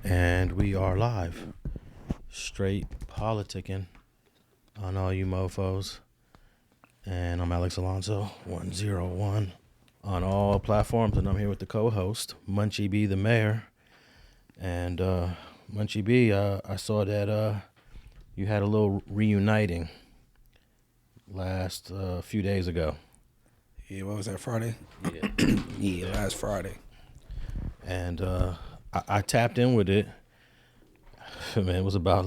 And we are live. Straight politicking on all you mofos. And I'm Alex Alonso, 101 on all platforms. And I'm here with the co-host, Munchie B, the mayor. And Munchie B, I saw that you had a little reuniting last few days ago. Yeah, what was that, Friday? Yeah. Last Friday. And I tapped in with it. Man, it was about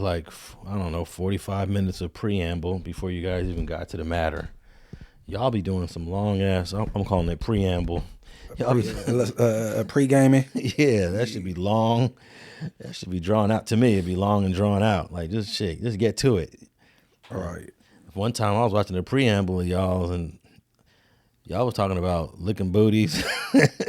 45 minutes of preamble before you guys even got to the matter. Y'all be doing some long ass, I'm calling it preamble. Pre-gaming? Yeah, that should be long. That should be drawn out. To me, it'd be long and drawn out. Like, just get to it. All right. One time I was watching the preamble of y'all, and y'all was talking about licking booties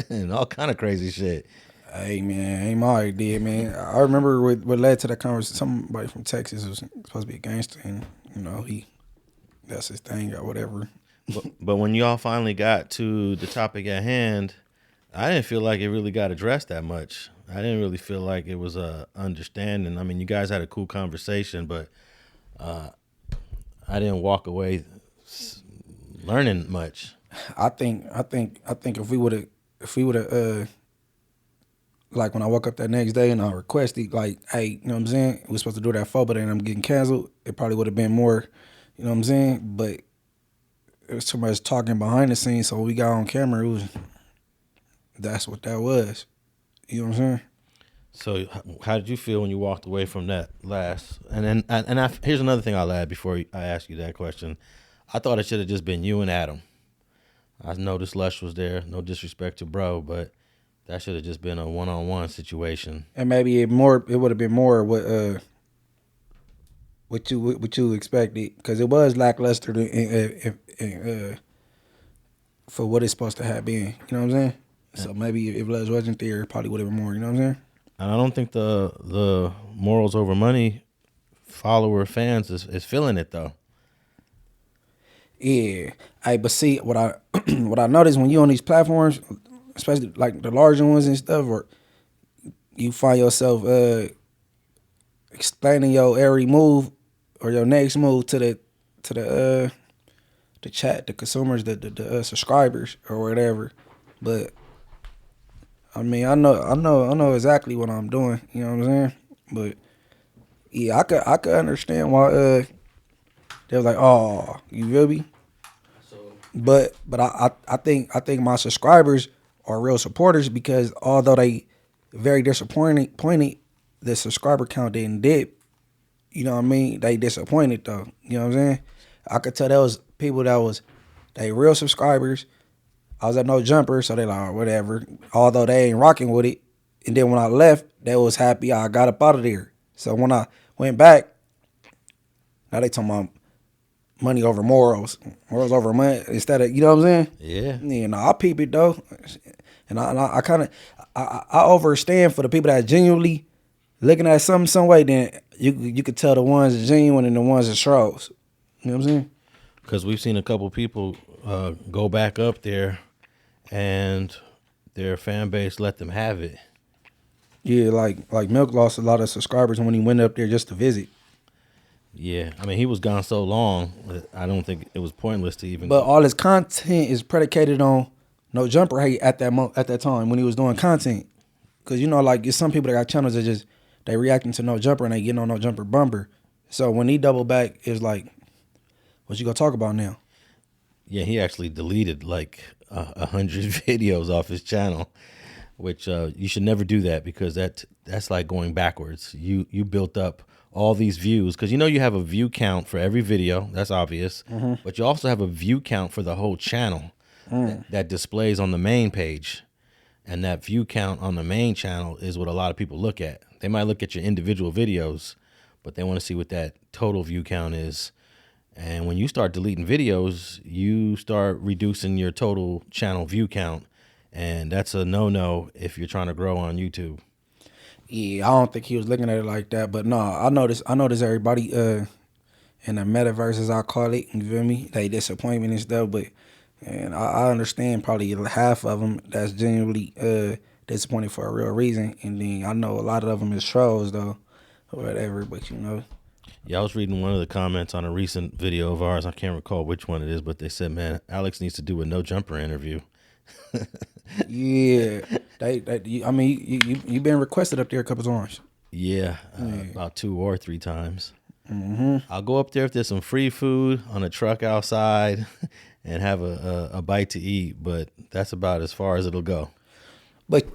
and all kind of crazy shit. Hey, man, ain't my idea, man. I remember what led to that conversation. Somebody from Texas was supposed to be a gangster, and, that's his thing or whatever. But when y'all finally got to the topic at hand, I didn't feel like it really got addressed that much. I didn't really feel like it was a understanding. I mean, you guys had a cool conversation, but I didn't walk away learning much. I think if we would have like when I woke up that next day and I requested, like, hey, you know what I'm saying? We were supposed to do that for, but then I'm getting canceled. It probably would have been more, you know what I'm saying? But it was too much talking behind the scenes, so when we got on camera, that's what that was. You know what I'm saying? So how did you feel when you walked away from that last? And then here's another thing I'll add before I ask you that question. I thought it should have just been you and Adam. I noticed Lush was there. No disrespect to bro, but that should have just been a one-on-one situation. And maybe it would have been more what you expected, because it was lackluster for what it's supposed to have been. You know what I'm saying? Yeah. So maybe if Les wasn't there, it probably would have been more. You know what I'm saying? And I don't think the morals over money follower fans is feeling it though. Yeah. Hey, but see what I what I noticed when you on these platforms, especially like the larger ones and stuff, or you find yourself explaining your every move or your next move to the chat, the consumers, the subscribers or whatever. But I mean, I know exactly what I'm doing. You know what I'm saying? But yeah, I could understand why they was like, oh, you feel me? But I think my subscribers are real supporters, because although they very disappointed, the subscriber count didn't dip. You know what I mean? They disappointed though. You know what I'm saying? I could tell there was people they real subscribers. I was at No Jumper, so they like, oh, whatever. Although they ain't rocking with it. And then when I left, they was happy I got up out of there. So when I went back, now they talking about money over morals over money, instead of, you know what I'm saying? Yeah. Yeah, no, I peep it though. And I kind of, I overstand for the people that genuinely looking at something some way, then you could tell the ones that genuine and the ones that trolls. You know what I'm saying? Because we've seen a couple people go back up there and their fan base let them have it. Yeah, like Milk lost a lot of subscribers when he went up there just to visit. Yeah, I mean, he was gone so long, I don't think it was pointless to even But go. all his content is predicated on No Jumper hate at that time when he was doing content. Because, like, it's some people that got channels that just, they reacting to No Jumper and they getting on No Jumper bumper. So when he double back, it's like, what you gonna talk about now? Yeah, he actually deleted like 100 videos off his channel, which you should never do that, because that's like going backwards. You built up all these views, because you have a view count for every video. That's obvious. Mm-hmm. But you also have a view count for the whole channel that displays on the main page. And that view count on the main channel is what a lot of people look at. They might look at your individual videos, but they want to see what that total view count is. And when you start deleting videos, you start reducing your total channel view count. And that's a no-no if you're trying to grow on YouTube. Yeah, I don't think he was looking at it like that. But no, I noticed everybody in the metaverse, as I call it, you feel me? They disappointment and stuff. But and I understand probably half of them that's genuinely disappointed for a real reason. And then I know a lot of them is trolls though, or whatever. But Yeah, I was reading one of the comments on a recent video of ours. I can't recall which one it is, but they said, "Man, Alex needs to do a no jumper interview." yeah, I mean, you been requested up there a couple times. Yeah, about 2 or 3 times. Mm-hmm. I'll go up there if there's some free food on a truck outside and have a bite to eat, but that's about as far as it'll go. But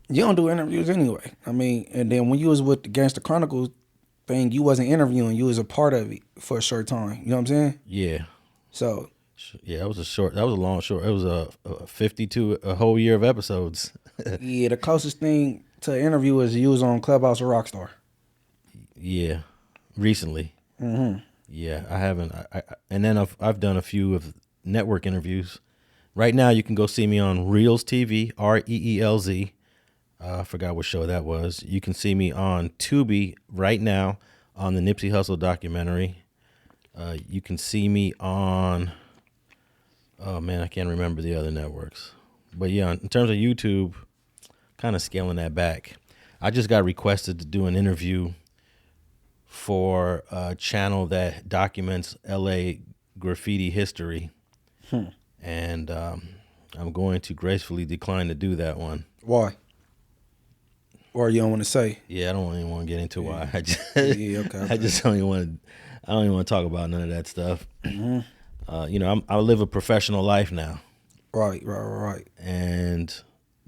you don't do interviews anyway. I mean, and then when you was with the Gangster Chronicles thing, you wasn't interviewing. You was a part of it for a short time. You know what I'm saying? Yeah. So. Yeah, that was a long short. It was a 52 a whole year of episodes. Yeah, the closest thing to an interview is you was on Clubhouse or Rockstar. Yeah, recently. Mm-hmm. Yeah, I haven't. And then I've done a few of network interviews. Right now, you can go see me on Reels TV, REELZ. I forgot what show that was. You can see me on Tubi right now on the Nipsey Hussle documentary. You can see me on, oh man, I can't remember the other networks. But yeah, in terms of YouTube, kind of scaling that back. I just got requested to do an interview for a channel that documents LA graffiti history. And I'm going to gracefully decline to do that one. Why? Or you don't want to say? Yeah, I don't even want to get into why. I just, okay. I just don't even want to. I don't even want to talk about none of that stuff. Mm-hmm. I live a professional life now. Right. And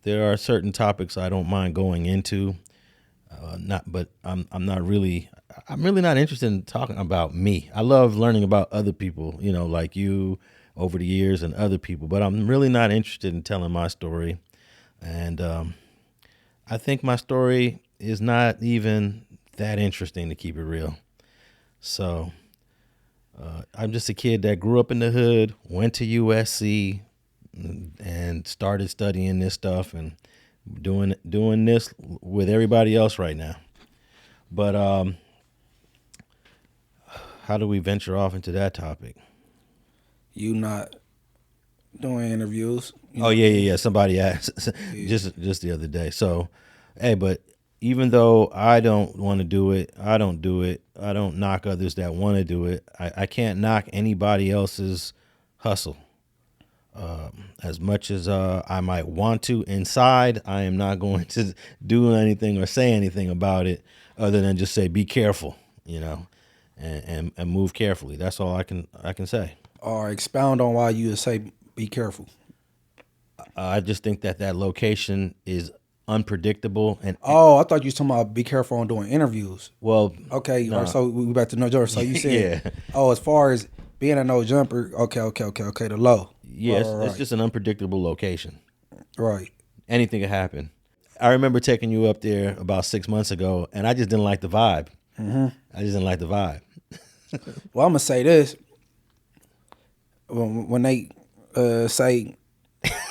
there are certain topics I don't mind going into. But I'm really not interested in talking about me. I love learning about other people, like you over the years and other people, but I'm really not interested in telling my story. And I think my story is not even that interesting, to keep it real. So I'm just a kid that grew up in the hood, went to USC, and started studying this stuff and doing this with everybody else right now. But how do we venture off into that topic? You not doing interviews? Oh yeah. Somebody asked just the other day. So, hey, but even though I don't want to do it, I don't do it. I don't knock others that want to do it. I can't knock anybody else's hustle. As much as I might want to inside, I am not going to do anything or say anything about it other than just say, be careful, and move carefully. That's all I can say. Or expound on why you would say, be careful. I just think that location is unpredictable. And I thought you was talking about be careful on doing interviews. Well, okay. No. So we back to no jumper. So you said, yeah. As far as being a no jumper, okay, the low. Yes, right. It's just an unpredictable location. Right. Anything could happen. I remember taking you up there about 6 months ago, and I just didn't like the vibe. Mm-hmm. I just didn't like the vibe. Well, I'm gonna say this. When they say,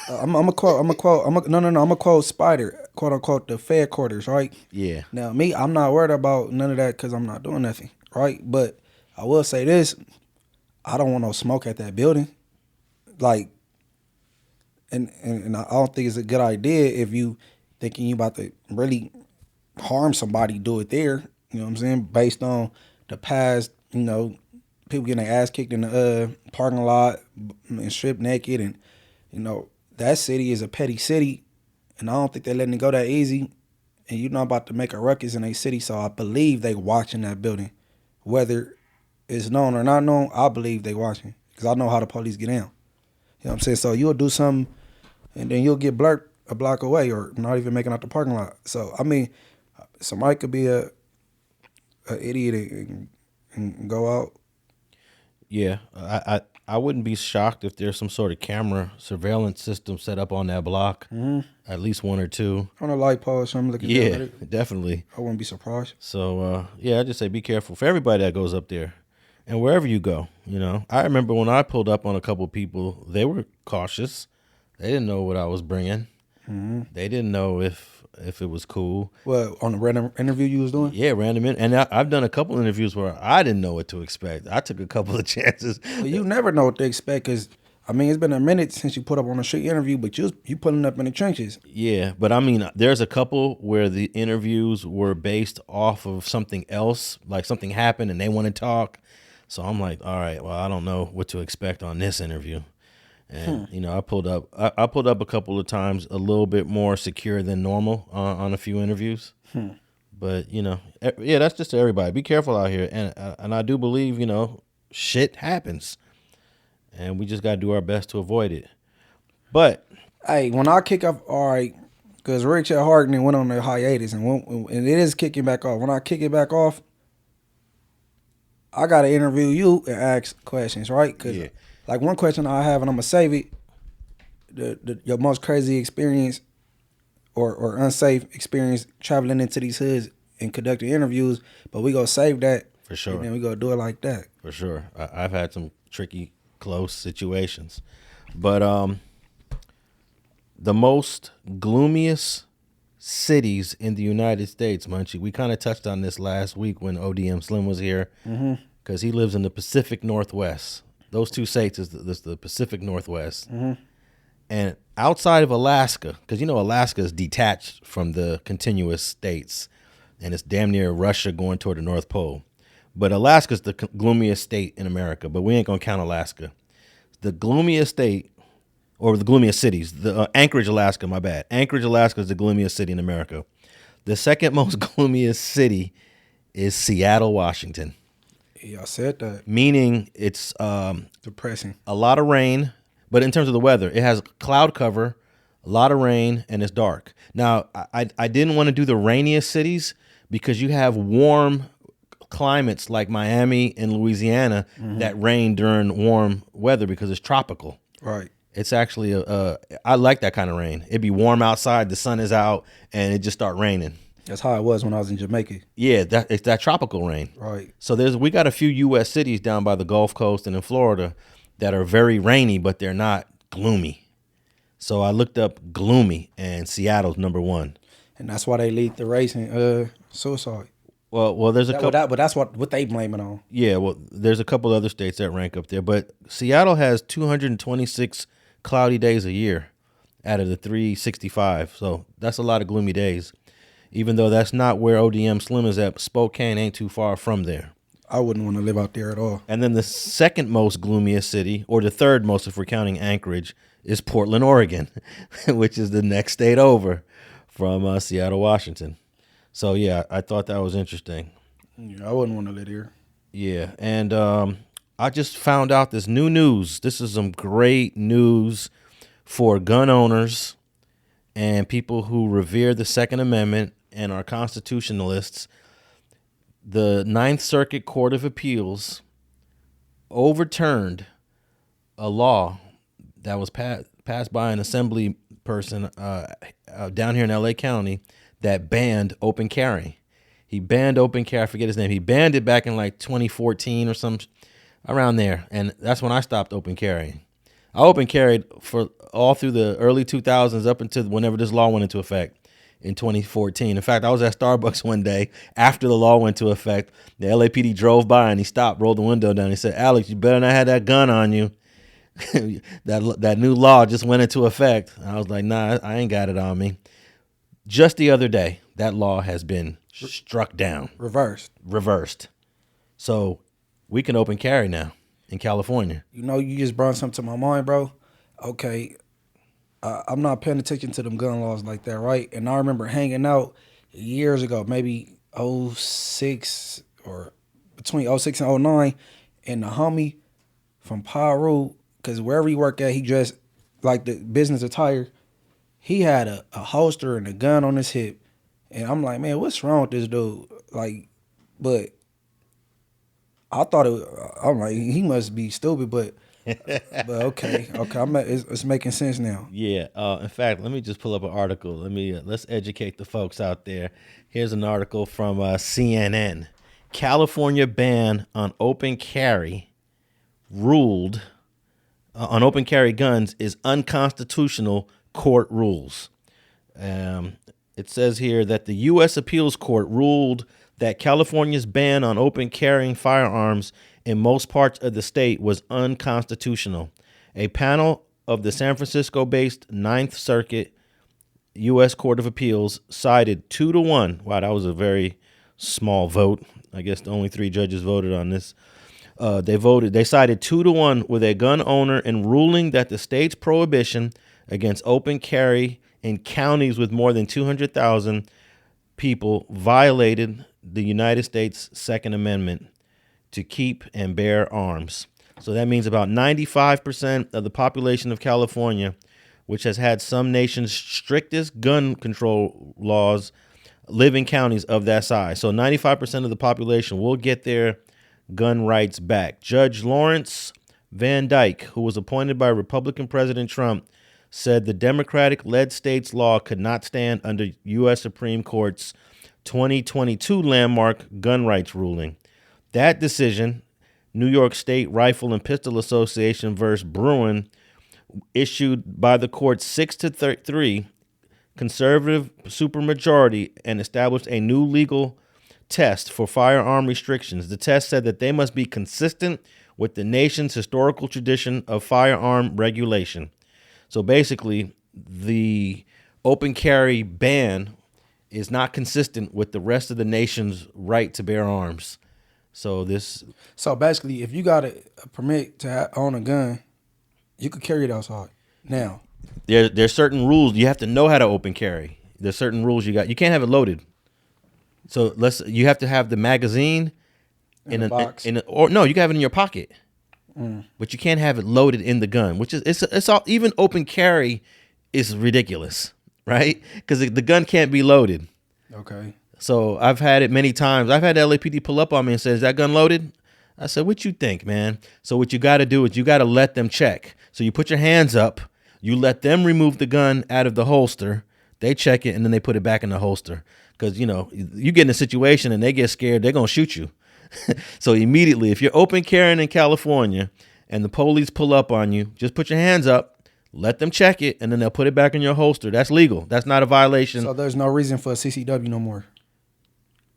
I'm gonna quote Spider, quote unquote, the Fed quarters, right? Yeah. Now, me, I'm not worried about none of that because I'm not doing nothing, right? But I will say this: I don't want no smoke at that building. Like, and I don't think it's a good idea if you thinking you about to really harm somebody, do it there. You know what I'm saying? Based on the past, people getting their ass kicked in the parking lot and stripped naked, and that city is a petty city, and I don't think they're letting it go that easy. And you're not about to make a ruckus in a city, so I believe they watching that building, whether it's known or not known. I believe they watching because I know how the police get down. You know what I'm saying? So you'll do something, and then you'll get blurred a block away, or not even making out the parking lot. So I mean, somebody could be a idiot and go out. Yeah, I wouldn't be shocked if there's some sort of camera surveillance system set up on that block, at least 1 or 2. On a light pole or something. Looking yeah, definitely. I wouldn't be surprised. So, I just say be careful for everybody that goes up there. And wherever you go, I remember when I pulled up on a couple people, they were cautious. They didn't know what I was bringing. Mm-hmm. They didn't know if it was cool. Well, on the random interview you was doing? Yeah, random. And I've done a couple interviews where I didn't know what to expect. I took a couple of chances. Well, you never know what to expect because, I mean, it's been a minute since you put up on a street interview, but you pulling up in the trenches. Yeah, but I mean, there's a couple where the interviews were based off of something else, like something happened and they want to talk. So I'm like, all right, well, I don't know what to expect on this interview. And you know, I pulled up a couple of times a little bit more secure than normal on a few interviews. But you know, yeah, that's just to everybody. Be careful out here, and I do believe, you know, shit happens, and we just got to do our best to avoid it. But Hey, when I kick off, all right, because Richard Harden went on a hiatus, and it is kicking back off. When I kick it back off, I got to interview you and ask questions, right? Because like one question I have, and I'm going to save it, your most crazy experience or unsafe experience traveling into these hoods and conducting interviews, but we going to save that. For sure. And then we going to do it like that. For sure. I've had some tricky, close situations. But the most gloomiest cities in the United States, Munchie, we kind of touched on this last week when ODM Slim was here, because he lives in the Pacific Northwest. Those two states is the Pacific Northwest. And outside of Alaska, because you know Alaska is detached from the continuous states, and it's damn near Russia going toward the North Pole. But Alaska's the gloomiest state in America, but we ain't going to count Alaska. The gloomiest state, or the gloomiest cities, the Anchorage, Alaska, my bad. Anchorage, Alaska is the gloomiest city in America. The second most gloomiest city is Seattle, Washington. Yeah, I said that. Meaning it's Depressing. a lot of rain, but in terms of the weather, it has cloud cover, a lot of rain, and it's dark. Now, I didn't want to do the rainiest cities because you have warm climates like Miami and Louisiana that rain during warm weather because it's tropical. Right. It's actually I like that kind of rain. It'd be warm outside, the sun is out, and it just start raining. That's how it was when I was in Jamaica. Yeah, it's that tropical rain. Right. So we got a few U.S. cities down by the Gulf Coast and in Florida that are very rainy, but they're not gloomy. So I looked up gloomy, and Seattle's number one. And that's why they lead the race in suicide. Well, there's a couple. But that's what they blame it on. Yeah, well, there's a couple other states that rank up there, but Seattle has 226 cloudy days a year out of the 365. So that's a lot of gloomy days. Even though that's not where ODM Slim is at, Spokane ain't too far from there. I wouldn't want to live out there at all. And then the second most gloomiest city, or the third most if we're counting Anchorage, is Portland, Oregon, which is the next state over from Seattle, Washington. So, yeah, I thought that was interesting. Yeah, I wouldn't want to live here. Yeah, and I just found out this new news. This is some great news for gun owners and people who revere the Second Amendment and are constitutionalists. The Ninth Circuit Court of Appeals overturned a law that was passed by an assembly person down here in L.A. County that banned open carry. He banned open carry. I forget his name. He banned it back in like 2014 or some around there. And that's when I stopped open carrying. I open carried for all through the early 2000s up until whenever this law went into effect in 2014. In fact, I was at Starbucks one day after the law went into effect. The LAPD drove by and he stopped, rolled the window down. He said, "Alex, you better not have that gun on you." that new law just went into effect. I was like, "Nah, I ain't got it on me." Just the other day, that law has been struck down. Reversed. So we can open carry now in California. You know, you just brought something to my mind, bro. Okay, I'm not paying attention to them gun laws like that, right? And I remember hanging out years ago, maybe 06 or between 06 and 09, and the homie from Paru, because wherever he worked at, he dressed like the business attire. He had a holster and a gun on his hip. And I'm like, man, what's wrong with this dude? Like, but I thought I'm like, he must be stupid, but okay, it's making sense now. Yeah. In fact, let me just pull up an article. Let's educate the folks out there. Here's an article from CNN. California ban on open carry ruled on open carry guns is unconstitutional. Court rules. It says here that the U.S. Appeals Court ruled that California's ban on open carrying firearms in most parts of the state was unconstitutional A panel of the San Francisco-based Ninth Circuit U.S. Court of Appeals sided 2-1. Wow, that was a very small vote. I guess only 3 judges voted on this. They sided 2-1 with a gun owner in ruling that the state's prohibition against open carry in counties with more than 200,000 people violated the United States Second Amendment to keep and bear arms. So that means about 95% of the population of California, which has had some nation's strictest gun control laws, live in counties of that size. So 95% of the population will get their gun rights back. Judge Lawrence Van Dyke, who was appointed by Republican President Trump, said the Democratic-led state's law could not stand under U.S. Supreme Court's 2022 landmark gun rights ruling. That decision, New York State Rifle and Pistol Association versus Bruin, issued by the court 6-3 conservative supermajority, and established a new legal test for firearm restrictions. The test said that they must be consistent with the nation's historical tradition of firearm regulation. So basically, the open carry ban is not consistent with the rest of the nation's right to bear arms. So basically, if you got a permit to own a gun, you could carry it outside now. There's certain rules. You have to know how to open carry. There's certain rules you got. You can't have it loaded. So you have to have the magazine in a box. Or no, you can have it in your pocket. But you can't have it loaded in the gun, which is it's all, even open carry is ridiculous, right? Because the gun can't be loaded. Okay. So I've had it many times. I've had the LAPD pull up on me and say, "Is that gun loaded?" I said, "What you think, man?" So what you got to do is you got to let them check. So you put your hands up, you let them remove the gun out of the holster, they check it, and then they put it back in the holster. Because, you get in a situation and they get scared, they're going to shoot you. So immediately, if you're open carrying in California and the police pull up on you, just put your hands up, let them check it, and then they'll put it back in your holster. That's legal. That's not a violation. So there's no reason for a CCW no more.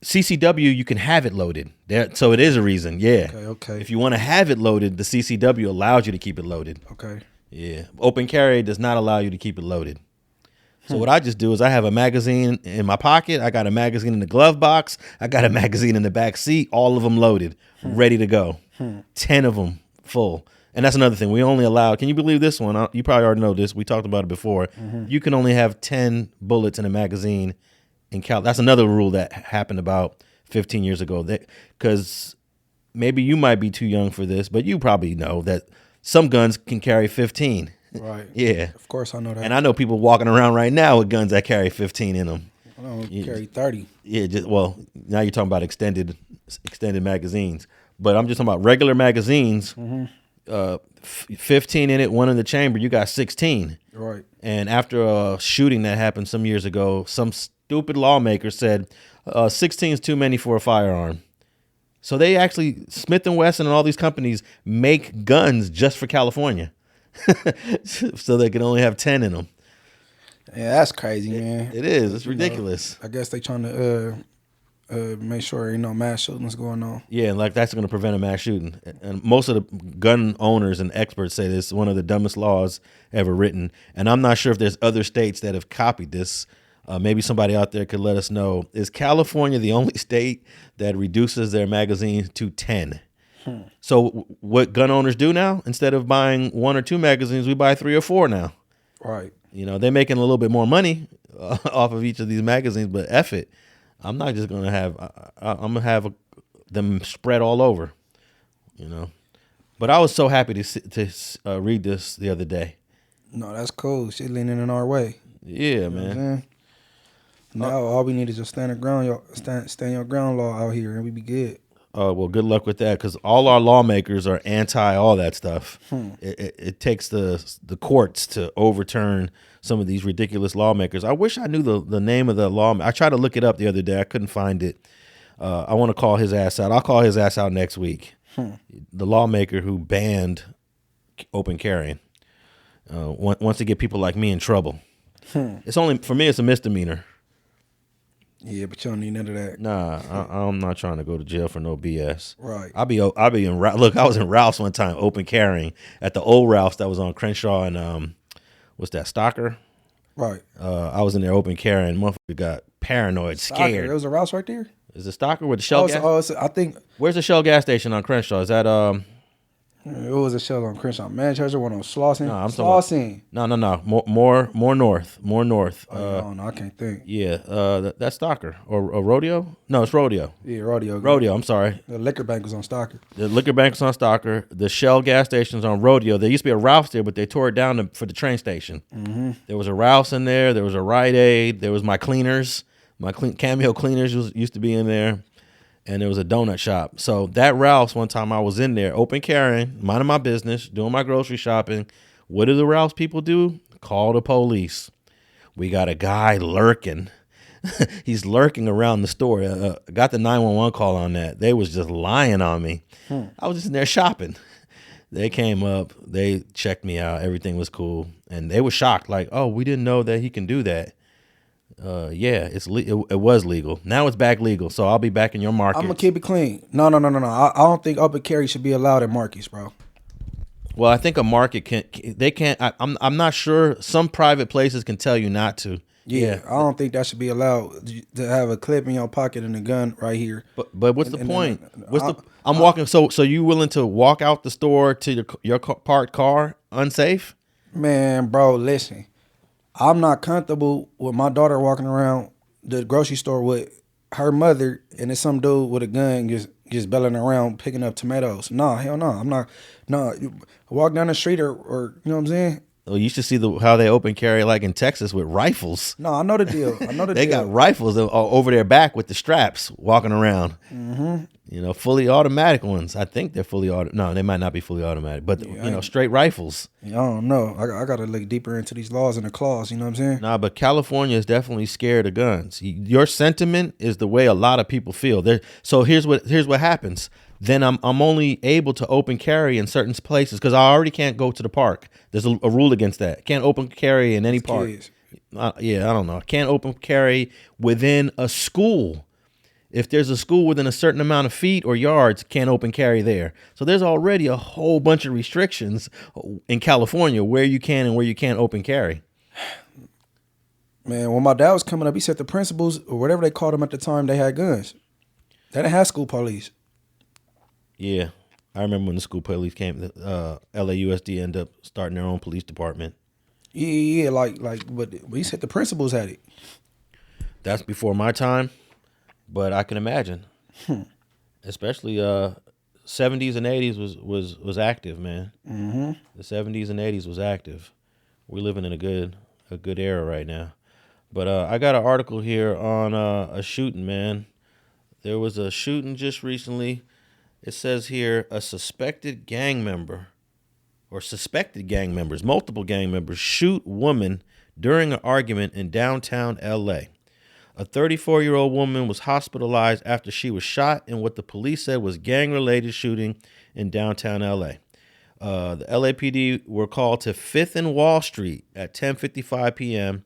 CCW, you can have it loaded. So it is a reason, yeah. Okay. If you want to have it loaded, the CCW allows you to keep it loaded. Okay. Yeah. Open carry does not allow you to keep it loaded. So what I just do is I have a magazine in my pocket. I got a magazine in the glove box. I got a magazine in the back seat. All of them loaded, ready to go. 10 of them full. And that's another thing. We only allow, can you believe this one? You probably already know this. We talked about it before. You can only have 10 bullets in a magazine in Cal. That's another rule that happened about 15 years ago. Because maybe you might be too young for this, but you probably know that some guns can carry 15. Right. Yeah. Of course I know that. And I know people walking around right now with guns that carry 15 in them. I don't carry 30. Yeah, now you're talking about extended magazines. But I'm just talking about regular magazines. 15 in it, one in the chamber, you got 16. Right. And after a shooting that happened some years ago, some stupid lawmaker said 16 is too many for a firearm. So they actually, Smith & Wesson and all these companies make guns just for California. So they can only have 10 in them. Yeah, that's crazy, man. It is. It's ridiculous. I guess they trying to make sure ain't no mass shootings going on. Yeah, and that's going to prevent a mass shooting. And most of the gun owners and experts say this is one of the dumbest laws ever written. And I'm not sure if there's other states that have copied this. Maybe somebody out there could let us know. Is California the only state that reduces their magazines to 10? So what gun owners do now, instead of buying 1 or 2 magazines, we buy 3 or 4 now. Right. They're making a little bit more money off of each of these magazines, but F it. I'm not just going to have, I'm going to have them spread all over, But I was so happy to read this the other day. No, that's cool. Shit leaning in our way. Yeah, man. Now all we need is just stand your ground law out here, and we be good. Well, good luck with that, because all our lawmakers are anti all that stuff. It takes the courts to overturn some of these ridiculous lawmakers. I wish I knew the name of the lawmaker. I tried to look it up the other day. I couldn't find it. I want to call his ass out. I'll call his ass out next week. The lawmaker who banned open carrying wants to get people like me in trouble. It's only, for me, it's a misdemeanor. Yeah, but you don't need none of that. Nah, I'm not trying to go to jail for no BS. Right. I'll be in look. I was in Ralph's one time, open carrying at the old Ralph's that was on Crenshaw and what's that, Stocker? Right. I was in there open carrying. Motherfucker got paranoid, scared. There was a Rouse right there. Is it Stocker with the Shell gas? I think. Where's the Shell gas station on Crenshaw? Is that It was a Shell on Crenshaw. Manchester, one on Slauson. No, I'm Slauson. No. More north. No, I can't think. Yeah, that's Stocker or Rodeo. No, it's Rodeo. Yeah, Rodeo. Rodeo. I'm sorry. The liquor bank was on Stocker. The liquor bank is on Stocker. The Shell gas station's on Rodeo. There used to be a Ralph's there, but they tore it down for the train station. Mm-hmm. There was a Ralph's in there. There was a Rite Aid. There was my cleaners. Cameo Cleaners used to be in there. And there was a donut shop. So that Ralph's, one time I was in there, open carrying, minding my business, doing my grocery shopping. What do the Ralph's people do? Call the police. We got a guy lurking. He's lurking around the store. Got the 911 call on that. They was just lying on me. I was just in there shopping. They came up. They checked me out. Everything was cool. And they were shocked. Like, oh, we didn't know that he can do that. Yeah, it was legal. Now it's back legal, so I'll be back in your market. I'm gonna keep it clean. No. I don't think open carry should be allowed at markets, bro. Well, I think a market can't. I'm not sure. Some private places can tell you not to. Yeah, I don't think that should be allowed to have a clip in your pocket and a gun right here. But what's the point? I'm walking. So you willing to walk out the store to your parked car unsafe? Man, bro, listen. I'm not comfortable with my daughter walking around the grocery store with her mother and it's some dude with a gun just belling around picking up tomatoes. No, hell no. I'm not. No, walk down the street or you know what I'm saying? Well, you should see how they open carry like in Texas with rifles. No, I know the deal. They got rifles over their back with the straps walking around. Mm-hmm. You know, fully automatic ones. I think they're fully automatic. No, they might not be fully automatic, but straight rifles. Yeah, I don't know. I got to look deeper into these laws and the clause. You know what I'm saying? Nah, but California is definitely scared of guns. Your sentiment is the way a lot of people feel. So here's what happens. Then I'm only able to open carry in certain places because I already can't go to the park. There's a rule against that. Can't open carry in any park. I don't know. Can't open carry within a school. If there's a school within a certain amount of feet or yards, can't open carry there. So there's already a whole bunch of restrictions in California where you can and where you can't open carry. Man, when my dad was coming up, he said the principals or whatever they called them at the time, they had guns. They didn't have school police. Yeah, I remember when the school police came. LAUSD ended up starting their own police department. Yeah, but he said the principals had it. That's before my time. But I can imagine, especially 70s and 80s was active, man. Mm-hmm. The 70s and 80s was active. We're living in a good era right now. But I got an article here on a shooting, man. There was a shooting just recently. It says here suspected gang members, multiple gang members shoot woman during an argument in downtown L.A. A 34-year-old woman was hospitalized after she was shot in what the police said was gang-related shooting in downtown L.A. The LAPD were called to 5th and Wall Street at 10:55 p.m.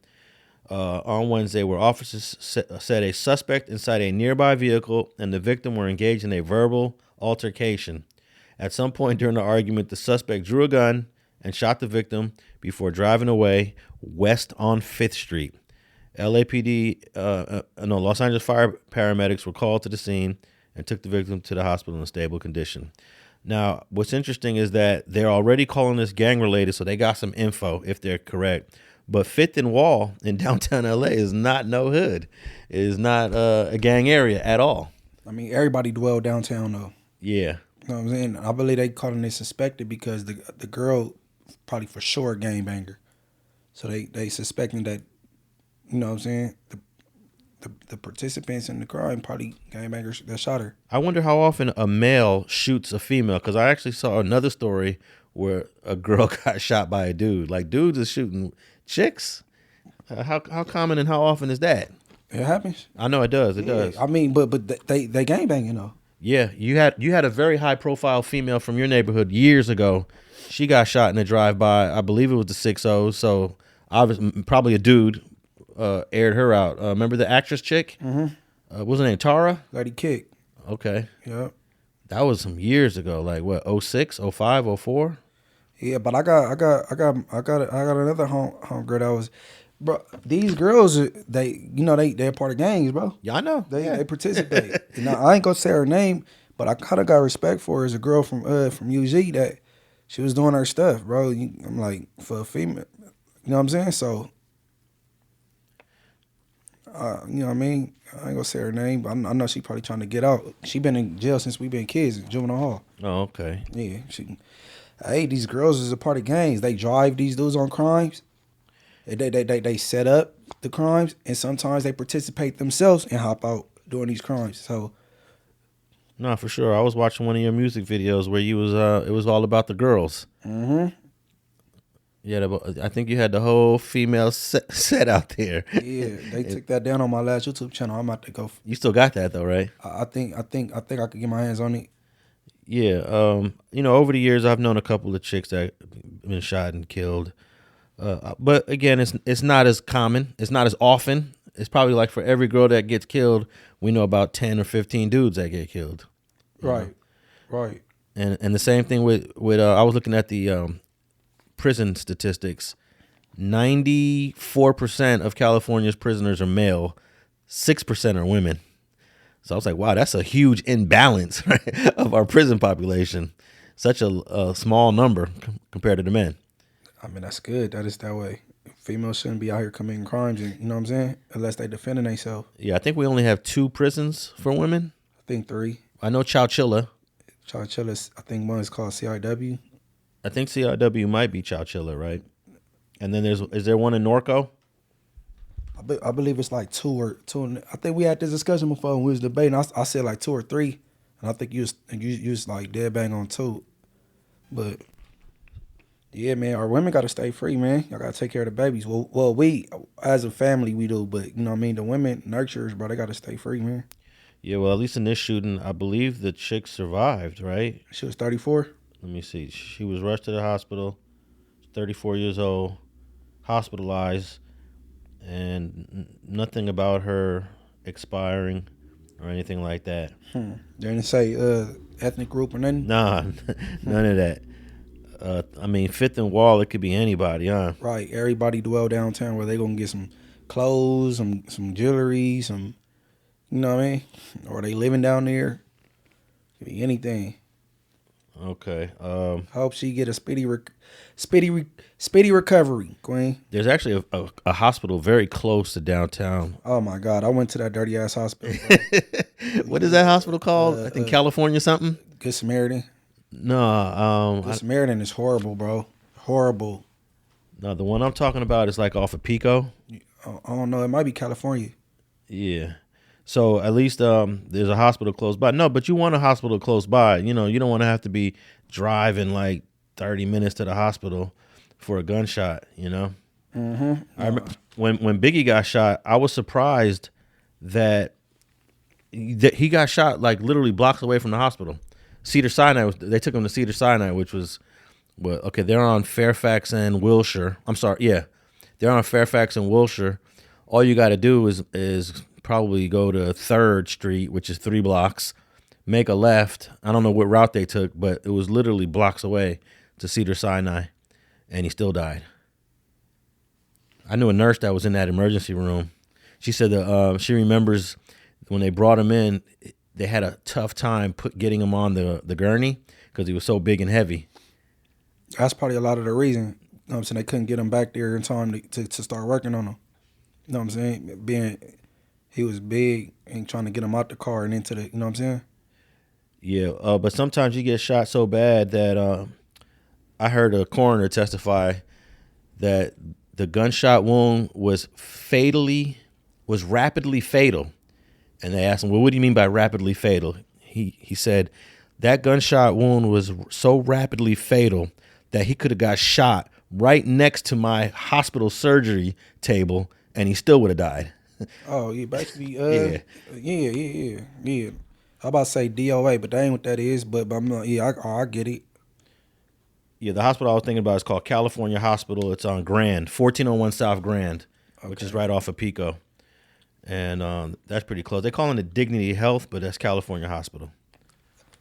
On Wednesday, where officers said a suspect inside a nearby vehicle and the victim were engaged in a verbal altercation. At some point during the argument, the suspect drew a gun and shot the victim before driving away west on 5th Street. Los Angeles fire paramedics were called to the scene and took the victim to the hospital in a stable condition. Now, what's interesting is that they're already calling this gang-related, so they got some info, if they're correct. But 5th and Wall in downtown L.A. is not no hood. It is not a gang area at all. I mean, everybody dwell downtown, though. Yeah. You know what I'm saying? I believe they calling it suspected because the girl probably for sure a gangbanger. So they suspecting that, you know what I'm saying, the participants in the crime probably gangbangers that shot her. I wonder how often a male shoots a female, because I actually saw another story where a girl got shot by a dude. Like, dudes are shooting chicks? How common and how often is that? It happens. I know it does. It does. I mean, but they gangbanging though. Yeah, you had a very high profile female from your neighborhood years ago. She got shot in a drive-by. I believe it was the 6-0. So obviously, probably a dude. aired her out. Remember the actress chick? Mm-hmm. What's her name? Tara? Lady Kick. Okay. Yep. That was some years ago. Like what? 06, 05, 04? Yeah, but I got another homegirl that was, bro. These girls, they're part of gangs, bro. Yeah, I know. They participate. I ain't gonna say her name, but I kind of got respect for her as a girl from UZ that she was doing her stuff, bro. I'm like, for a female, you know what I'm saying? So, you know what I mean? I ain't gonna say her name, but I know she probably trying to get out. She been in jail since we been kids in juvenile hall. Oh, okay. Yeah, hey, these girls is a part of gangs. They drive these dudes on crimes. They set up the crimes, and sometimes they participate themselves and hop out doing these crimes. So, no, for sure. I was watching one of your music videos where you was it was all about the girls. mm-hmm. Yeah, I think you had the whole female set out there. Yeah, they took that down on my last YouTube channel. I'm about to go. You still got that though, right? I think I could get my hands on it. Yeah. Over the years, I've known a couple of chicks that been shot and killed. But again, it's not as common. It's not as often. It's probably like for every girl that gets killed, we know about 10 or 15 dudes that get killed. Right. Right. And the same thing with I was looking at the prison statistics. 94% of California's prisoners are male. 6% are women. So I was like, wow, that's a huge imbalance, right, of our prison population. Such a small number compared to the men. I mean, that's good. That is that way. Females shouldn't be out here committing crimes, and you know what I'm saying? Unless they defending themselves. Yeah, I think we only have 2 prisons for women. I think 3. I know Chowchilla. Chowchilla's, I think one is called CIW. I think CIW might be Chowchilla, right? And then is there one in Norco? I believe it's like 2 or 2. I think we had this discussion before when we was debating. I said like 2 or 3, and I think you was like dead bang on 2. But yeah, man, our women got to stay free, man. Y'all got to take care of the babies. Well, we as a family we do, but you know what I mean. The women nurturers, bro, they got to stay free, man. Yeah, well, at least in this shooting, I believe the chick survived, right? She was 34. Let me see. She was rushed to the hospital. 34 years old, hospitalized, and nothing about her expiring or anything like that. They didn't say ethnic group or nothing? Nah, none of that. I mean, Fifth and Wall, it could be anybody, huh? Right. Everybody dwell downtown where they going to get some clothes, some jewelry, some, you know what I mean? Or they living down there. Could be anything. Okay. I hope she get a speedy recovery, Queen. There's actually a hospital very close to downtown. Oh my God, I went to that dirty ass hospital. What is that hospital called? I think California something. Good Samaritan. No, Good Samaritan is horrible, bro. Horrible. No, the one I'm talking about is like off of Pico. I don't know. It might be California. Yeah. So at least there's a hospital close by. No, but you want a hospital close by. You know, you don't want to have to be driving like 30 minutes to the hospital for a gunshot, you know? Mm-hmm. I remember when Biggie got shot, I was surprised that he got shot like literally blocks away from the hospital. Cedars-Sinai, they took him to Cedars-Sinai, which was, well, okay, they're on Fairfax and Wilshire. I'm sorry, yeah. They're on Fairfax and Wilshire. All you got to do is probably go to 3rd Street, which is 3 blocks, make a left. I don't know what route they took, but it was literally blocks away to Cedars-Sinai, and he still died. I knew a nurse that was in that emergency room. She said that she remembers when they brought him in, they had a tough time getting him on the gurney because he was so big and heavy. That's probably a lot of the reason. You know what I'm saying? They couldn't get him back there in time to start working on him. You know what I'm saying? He was big and trying to get him out the car and into the, you know what I'm saying? Yeah, but sometimes you get shot so bad that I heard a coroner testify that the gunshot wound was rapidly fatal. And they asked him, well, what do you mean by rapidly fatal? He said that gunshot wound was so rapidly fatal that he could have got shot right next to my hospital surgery table and he still would have died. Oh, yeah, basically, Yeah. Yeah. I about to say DOA, but that ain't what that is. But I'm not. Yeah, I get it. Yeah, the hospital I was thinking about is called California Hospital. It's on Grand, 1401 South Grand. which is right off of Pico. And that's pretty close. They're calling it Dignity Health, but that's California Hospital.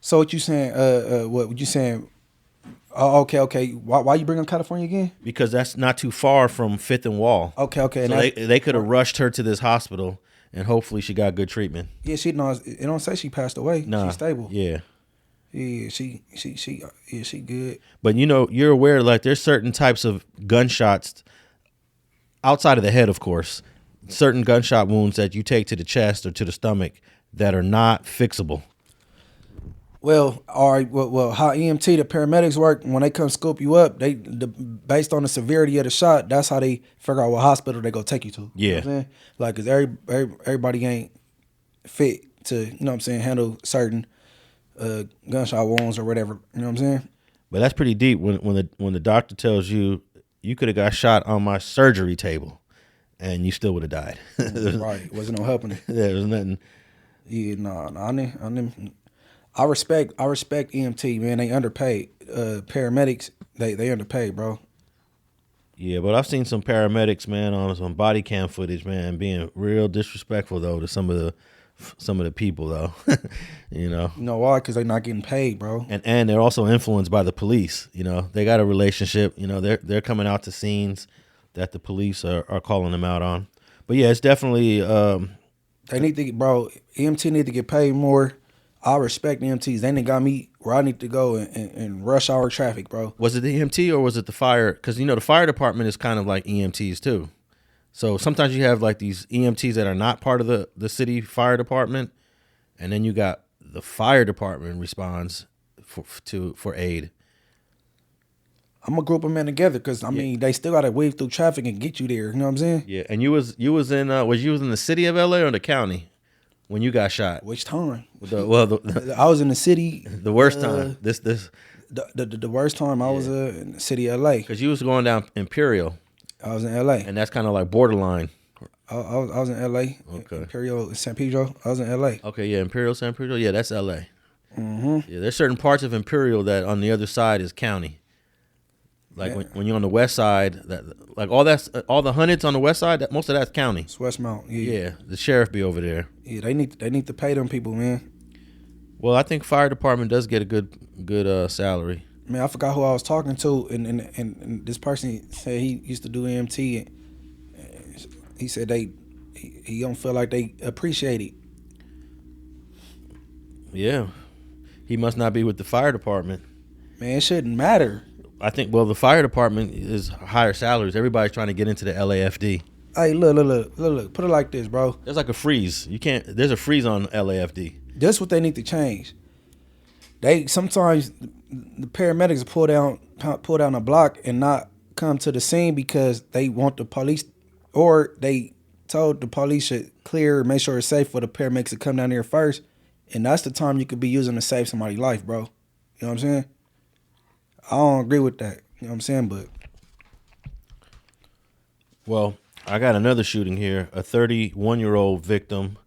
So what you saying? What you saying? Oh, okay. Why you bring up California again? Because that's not too far from Fifth and Wall. Okay. So they could have rushed her to this hospital, and hopefully she got good treatment. Yeah, she no. It don't say she passed away. Nah, she's stable. Yeah. Yeah, she good. But you're aware, like, there's certain types of gunshots outside of the head, of course. Certain gunshot wounds that you take to the chest or to the stomach that are not fixable. Well, all right. Well, how EMT, the paramedics work when they come scoop you up, based on the severity of the shot, that's how they figure out what hospital they go take you to. Yeah. You know what I'm saying? Like, cause everybody ain't fit to, you know what I'm saying, handle certain gunshot wounds or whatever. You know what I'm saying? But that's pretty deep when the doctor tells you could have got shot on my surgery table, and you still would have died. Right. Wasn't no helping it. There was nothing. Yeah, I respect EMT, man. They underpaid. Paramedics, they underpaid, bro. Yeah, but I've seen some paramedics, man, on some body cam footage, man, being real disrespectful though to some of the people though. You know why? Because they're not getting paid, bro. And they're also influenced by the police. They got a relationship. They're coming out to scenes that the police are calling them out on. But yeah, it's definitely they need to, bro. EMT need to get paid more. I respect EMTs. They ain't got me where I need to go in rush hour traffic, bro. Was it the EMT or was it the fire? Because the fire department is kind of like EMTs too. So sometimes you have like these EMTs that are not part of the city fire department, and then you got the fire department responds for aid. I'm gonna group them in together because mean they still gotta weave through traffic and get you there. You know what I'm saying? Yeah, and you was in the city of LA or the county when you got shot? Which time? I was in the city. The worst time. The worst time I was in the city of LA. Because you was going down Imperial. I was in LA, and that's kind of like borderline. I was in LA. Okay. Imperial San Pedro. I was in LA. Okay, yeah, Imperial San Pedro. Yeah, that's LA. Mm-hmm. Yeah, there's certain parts of Imperial that on the other side is county. Like when you're on the west side, all the hundreds on the west side, most of that's county. It's Westmount. Yeah, the sheriff be over there. Yeah, they need to pay them people, man. Well, I think fire department does get a good salary. Man, I forgot who I was talking to, and this person said he used to do EMT, and he said he don't feel like they appreciate it. Yeah, he must not be with the fire department. Man, it shouldn't matter. I think, well, the fire department is higher salaries. Everybody's trying to get into the LAFD. Hey, look. Put it like this, bro. There's like a freeze. There's a freeze on LAFD. That's what they need to change. Sometimes the paramedics pull down a block and not come to the scene because they want the police, or they told the police should make sure it's safe for the paramedics to come down there first. And that's the time you could be using to save somebody's life, bro. You know what I'm saying? I don't agree with that. You know what I'm saying? But well, I got another shooting here. A 31-year-old victim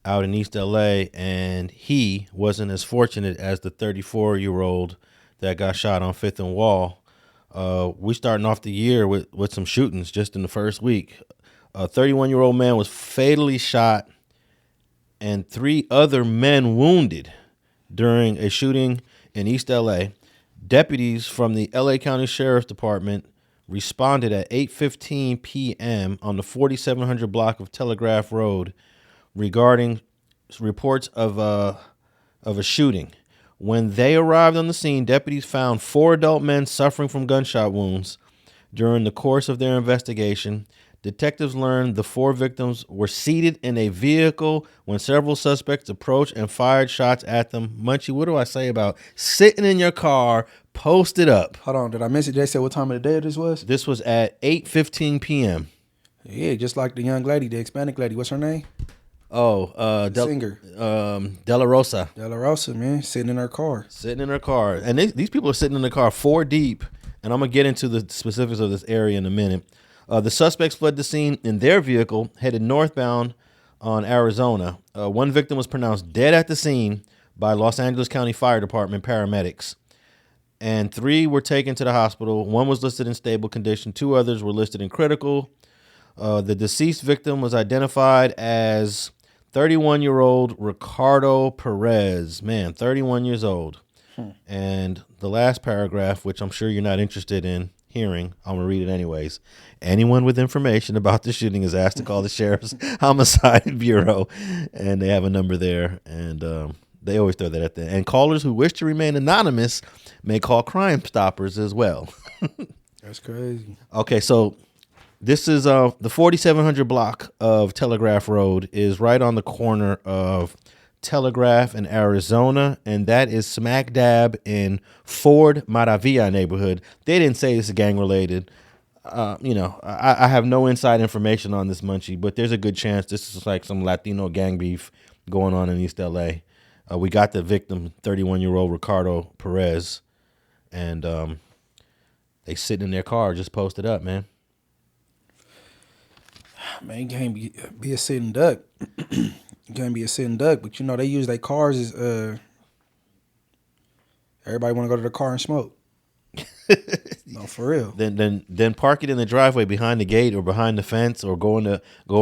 out in East LA, and he wasn't as fortunate as the 34-year-old that got shot on 5th and Wall. We starting off the year with some shootings just in the first week. A 31-year-old man was fatally shot and 3 other men wounded during a shooting in East LA. Deputies from the LA County Sheriff's Department responded at 8:15 p.m. on the 4700 block of Telegraph Road regarding reports of a shooting. When they arrived on the scene, deputies found 4 adult men suffering from gunshot wounds. During the course of their investigation, detectives learned the 4 victims were seated in a vehicle when several suspects approached and fired shots at them. Munchie, what do I say about sitting in your car, posted up? Hold on, did I miss it? They said what time of the day this was? This was at 8:15 p.m. Yeah, just like the young lady, the Hispanic lady. What's her name? Singer. Della Rosa. Della Rosa, man, sitting in her car. And these people are sitting in the car 4 deep. And I'm going to get into the specifics of this area in a minute. The suspects fled the scene in their vehicle, headed northbound on Arizona. One victim was pronounced dead at the scene by Los Angeles County Fire Department paramedics. And 3 were taken to the hospital. 1 was listed in stable condition. 2 others were listed in critical. The deceased victim was identified as 31-year-old Ricardo Perez. Man, 31 years old. And the last paragraph, which I'm sure you're not interested in hearing, I'm going to read it anyways. Anyone with information about the shooting is asked to call the Sheriff's Homicide Bureau. And they have a number there. And they always throw that at the end. And callers who wish to remain anonymous may call Crime Stoppers as well. That's crazy. Okay, so this is the 4700 block of Telegraph Road is right on the corner of Telegraph in Arizona, and that is smack dab in Ford Maravilla neighborhood. They didn't say this is gang related. I have no inside information on this, Munchie, but there's a good chance this is like some Latino gang beef going on in East LA. We got the victim, 31-year-old Ricardo Perez, and they sitting in their car just posted up, man. Man, you can't be a sitting duck. You can't be a sitting duck, but they use their cars as everybody want to go to the car and smoke. No, for real. Then park it in the driveway behind the gate or behind the fence or go in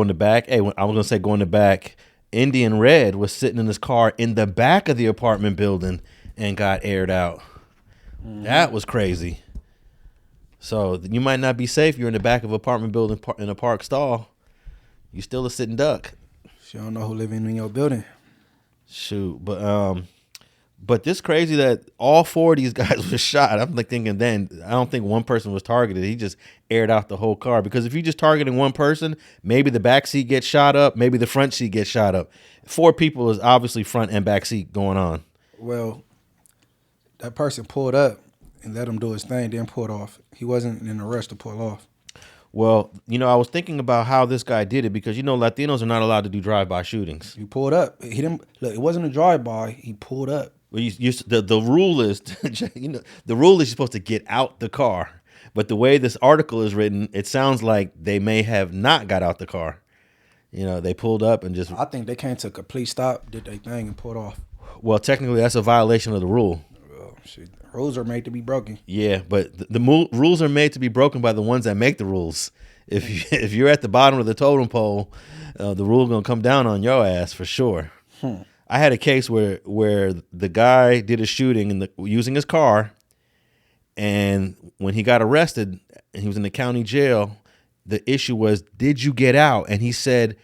the back. Hey, I was gonna say go in the back. Indian Red was sitting in his car in the back of the apartment building and got aired out. That was crazy. So you might not be safe. You're in the back of an apartment building in a park stall. You still a sitting duck. You don't know who living in your building. Shoot, but this crazy that all four of these guys were shot. I'm like thinking then I don't think one person was targeted. He just aired out the whole car, because if you're just targeting one person, maybe the back seat gets shot up, maybe the front seat gets shot up. 4 people is obviously front and back seat going on. Well, that person pulled up and let him do his thing, then pulled off. He wasn't in a rush to pull off. Well, I was thinking about how this guy did it, because Latinos are not allowed to do drive-by shootings. He pulled up. He didn't look. It wasn't a drive-by. He pulled up. Well, the rule is, the rule is you're supposed to get out the car. But the way this article is written, it sounds like they may have not got out the car. They pulled up and just. I think they came to a complete stop, did their thing, and pulled off. Well, technically, that's a violation of the rule. Well, shit, rules are made to be broken. Yeah, but the rules are made to be broken by the ones that make the rules. If you're at the bottom of the totem pole, the rule gonna come down on your ass for sure. I had a case where the guy did a shooting using his car, and when he got arrested and he was in the county jail, the issue was, did you get out? And he said,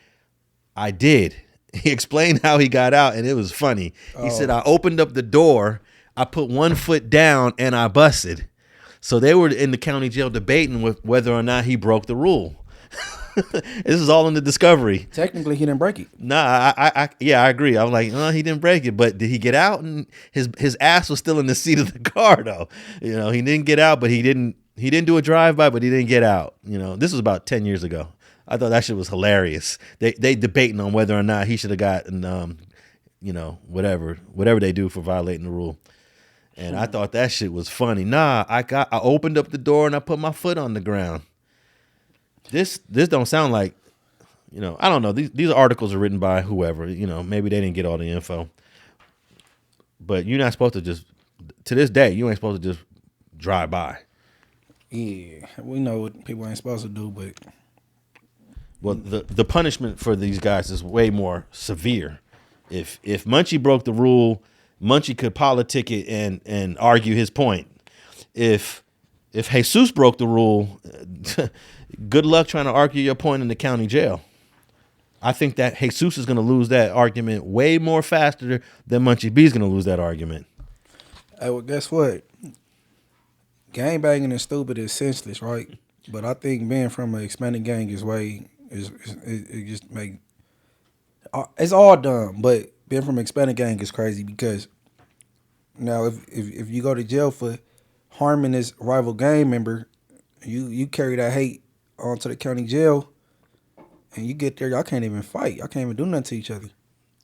I did. He explained how he got out, and it was funny. He said, I opened up the door, I put one foot down, and I busted. So they were in the county jail debating with whether or not he broke the rule. This is all in the discovery. Technically, he didn't break it. Nah, I agree. I was like, he didn't break it, but did he get out? And his ass was still in the seat of the car, though. He didn't get out, but he didn't do a drive-by, but he didn't get out. This was about 10 years ago. I thought that shit was hilarious. They debating on whether or not he should have gotten, whatever they do for violating the rule. And I thought that shit was funny. Nah, I opened up the door and I put my foot on the ground. This don't sound like, I don't know. These articles are written by whoever, maybe they didn't get all the info. But you're not supposed to just, to this day, you ain't supposed to just drive by. Yeah, we know what people ain't supposed to do, but. Well, the punishment for these guys is way more severe. If Munchie broke the rule, Munchie could politic it and argue his point. If Jesus broke the rule, good luck trying to argue your point in the county jail. I think that Jesus is going to lose that argument way more faster than Munchie B is going to lose that argument. Hey, well, guess what? Gang banging is stupid, is senseless, right? But I think being from an expanded gang is it just make it's all dumb. But being from an expanded gang is crazy, because now if you go to jail for harming this rival gang member, you carry that hate onto the county jail, and you get there, y'all can't even fight. Y'all can't even do nothing to each other.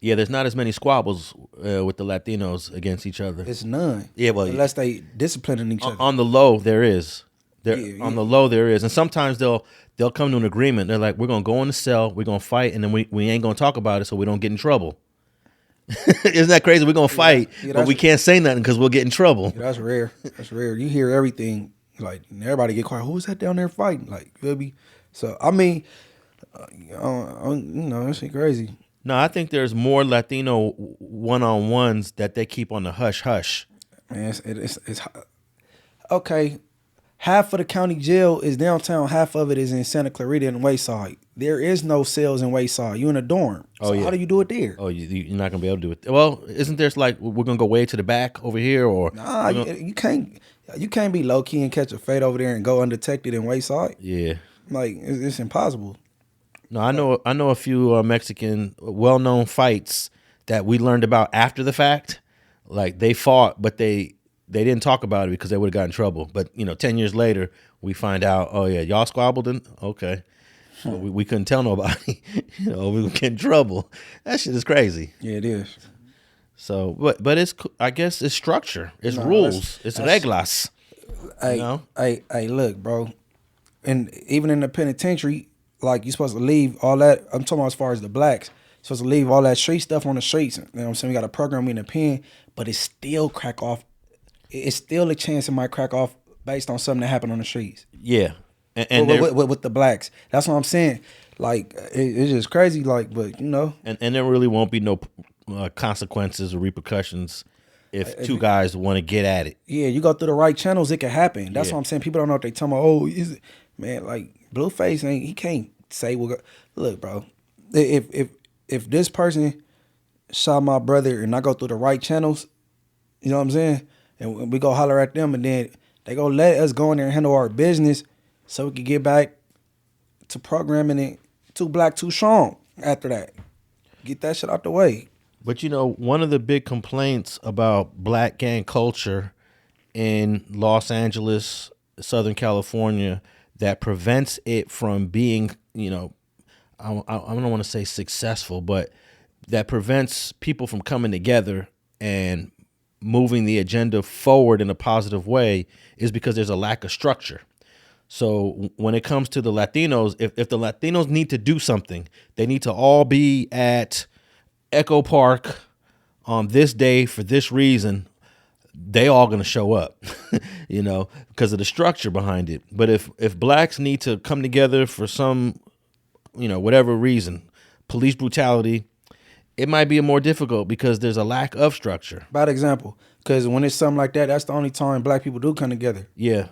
Yeah, there's not as many squabbles with the Latinos against each other. It's none. Yeah, well, unless they disciplining each other. On the low, there is. On the low, there is, and sometimes they'll come to an agreement. They're like, we're gonna go in the cell, we're gonna fight, and then we ain't gonna talk about it, so we don't get in trouble. Isn't that crazy? We're gonna fight, but we can't say nothing because we'll get in trouble. Yeah, that's rare. That's rare. You hear everything, like everybody get quiet. Who's that down there fighting? Like, feel me? So I mean, That shit crazy. No, I think there's more Latino one-on-ones that they keep on the hush hush. Man, it's okay. Half of the county jail is downtown. Half of it is in Santa Clarita and Wayside. There is no cells in Wayside. You in a dorm. So how do you do it there? Oh, you're not gonna be able to do it. Well, isn't there like we're gonna go way to the back over here, or Nah, you can't. You can't be low key and catch a fade over there and go undetected in Wayside. Yeah, like it's impossible. No, I know a few Mexican well-known fights that we learned about after the fact. Like they fought, but they didn't talk about it because they would have got in trouble. But 10 years later, we find out, oh yeah, y'all squabbled, and okay, well, we couldn't tell nobody. We would get in trouble. That shit is crazy. Yeah, it is. So, but it's, I guess it's structure, it's rules, it's reglas. Hey, look, bro, and even in the penitentiary. Like, you're supposed to leave all that. I'm talking about as far as the blacks. You're supposed to leave all that street stuff on the streets. You know what I'm saying? We got a program in the pen, but it's still crack off. It's still a chance it might crack off based on something that happened on the streets. Yeah. And with the blacks. That's what I'm saying. Like, it's just crazy. Like, but, And there really won't be no consequences or repercussions if two guys want to get at it. Yeah, you go through the right channels, it can happen. That's what I'm saying. People don't know what they talking about. Oh, is it? Man, like, Blueface he can't say look, bro. If this person shot my brother and I go through the right channels, you know what I'm saying, and we go holler at them, and then they go let us go in there and handle our business, so we can get back to programming it too black, too strong. After that, get that shit out the way. But one of the big complaints about black gang culture in Los Angeles, Southern California, that prevents it from being, I don't want to say successful, but that prevents people from coming together and moving the agenda forward in a positive way, is because there's a lack of structure. So when it comes to the Latinos, if the Latinos need to do something, they need to all be at Echo Park on this day for this reason. They all going to show up, because of the structure behind it. But if blacks need to come together for some, whatever reason, police brutality, it might be more difficult because there's a lack of structure. Bad example, because when it's something like that, that's the only time black people do come together. Yeah.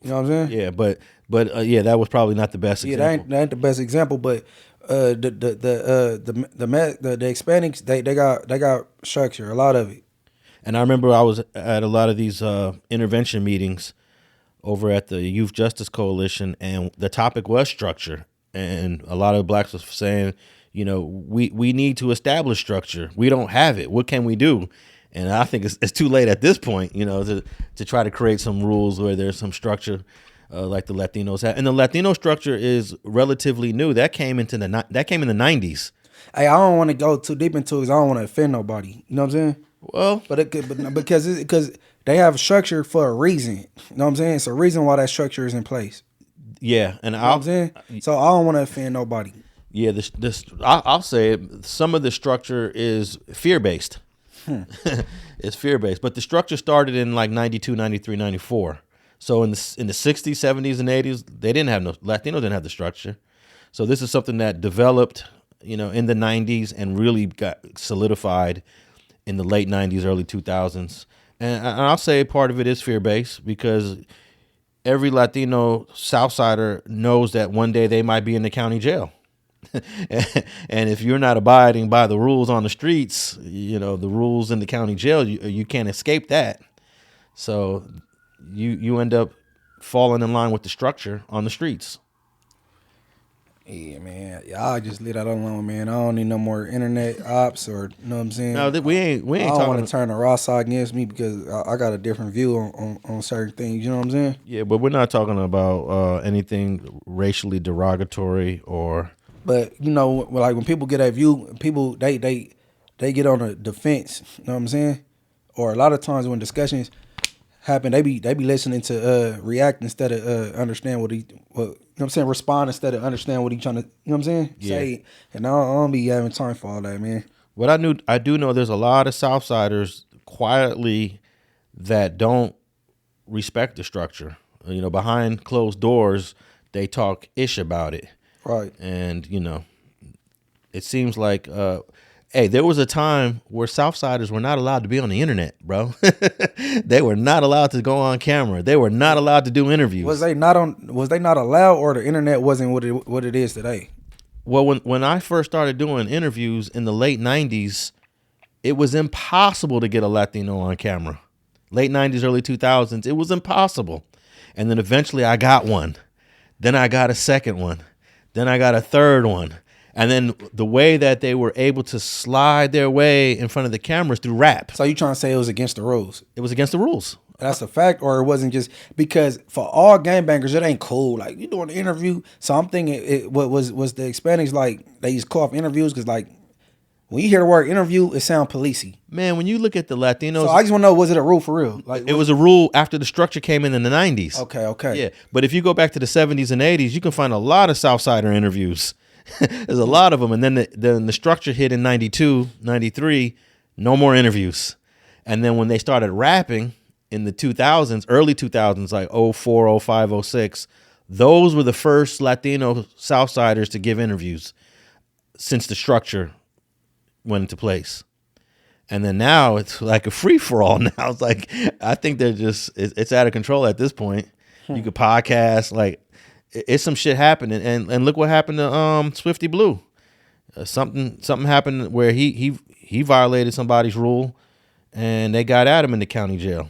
You know what I'm saying? Yeah, but that was probably not the best example. That ain't the best example, but the Hispanics, they got structure, a lot of it. And I remember I was at a lot of these intervention meetings over at the Youth Justice Coalition, and the topic was structure. And a lot of blacks was saying, we need to establish structure. We don't have it. What can we do? And I think it's too late at this point, to try to create some rules where there's some structure like the Latinos have. And the Latino structure is relatively new. That came in the 90s. Hey, I don't want to go too deep into it because I don't want to offend nobody. You know what I'm saying? Well, but because they have structure for a reason. You know what I'm saying? It's a reason why that structure is in place. Yeah, and you know what I'm saying? So I don't want to offend nobody. Yeah, I'll say it, some of the structure is fear-based. It's fear-based, but the structure started in like 92, 93, 94. So in the 60s, 70s, and 80s, Latinos didn't have the structure. So this is something that developed, in the 90s and really got solidified in the late 90s, early 2000s. And I'll say part of it is fear-based because every Latino Southsider knows that one day they might be in the county jail. And if you're not abiding by the rules on the streets, the rules in the county jail, you can't escape that. So you end up falling in line with the structure on the streets. Yeah, man. Y'all just leave that alone, man. I don't need no more internet ops or, you know what I'm saying? No, we ain't I don't want to turn the raw side against me because I got a different view on certain things. You know what I'm saying? Yeah, but we're not talking about anything racially derogatory or. But like when people get that view, people they get on the defense. You know what I'm saying? Or a lot of times when discussions happen, they be listening to react instead of understand what you know what I'm saying, respond instead of understand what he trying to, you know what I'm saying, say. And I don't be having time for all that, man. What I do know there's a lot of Southsiders quietly that don't respect the structure. Behind closed doors, they talk ish about it. Right. And, it seems like, hey, there was a time where Southsiders were not allowed to be on the internet, bro. They were not allowed to go on camera. They were not allowed to do interviews. Was they not allowed, or the internet wasn't what it is today? Well, when I first started doing interviews in the late 90s, it was impossible to get a Latino on camera. Late 90s, early 2000s, it was impossible. And then eventually I got one. Then I got a second one. Then I got a third one. And then the way that they were able to slide their way in front of the cameras through rap. So you trying to say it was against the rules? It was against the rules. That's a fact, or it wasn't just because for all gangbangers, it ain't cool. Like, you doing an interview. So I'm thinking what was the Hispanics like, they used to call off interviews because, like, when you hear the word interview, it sounds policey. Man, when you look at the Latinos, so I just want to know, was it a rule for real? Like, it was a rule after the structure came in the 90s. Okay. Yeah, but if you go back to the 70s and 80s, you can find a lot of Southsider interviews. There's a lot of them. And then the structure hit in 92, 93, no more interviews. And then when they started rapping in the 2000s, early 2000s, like 04, 05, 06, those were the first Latino Southsiders to give interviews since the structure went into place. And then now it's like a free for all. Now it's like, I think it's out of control at this point. You could podcast, like, it's some shit happening. And look what happened to Swifty Blue. Something happened where he violated somebody's rule, and they got at him in the county jail.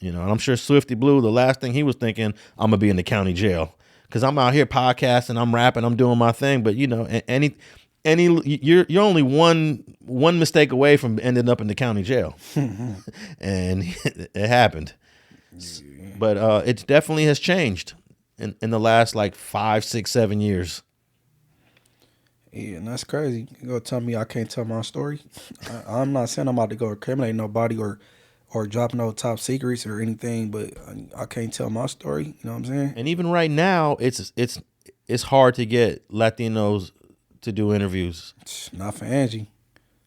And I'm sure Swifty Blue, the last thing he was thinking, I'm gonna be in the county jail because I'm out here podcasting, I'm rapping, I'm doing my thing. But you're only one mistake away from ending up in the county jail, and it happened. But it definitely has changed in the last like 5, 6, 7 years. Yeah, and that's crazy. You gonna tell me I can't tell my story? I'm not saying I'm about to go incriminate nobody or drop no top secrets or anything, but I can't tell my story. You know what I'm saying? And even right now, it's hard to get Latinos to do interviews. Not for Angie.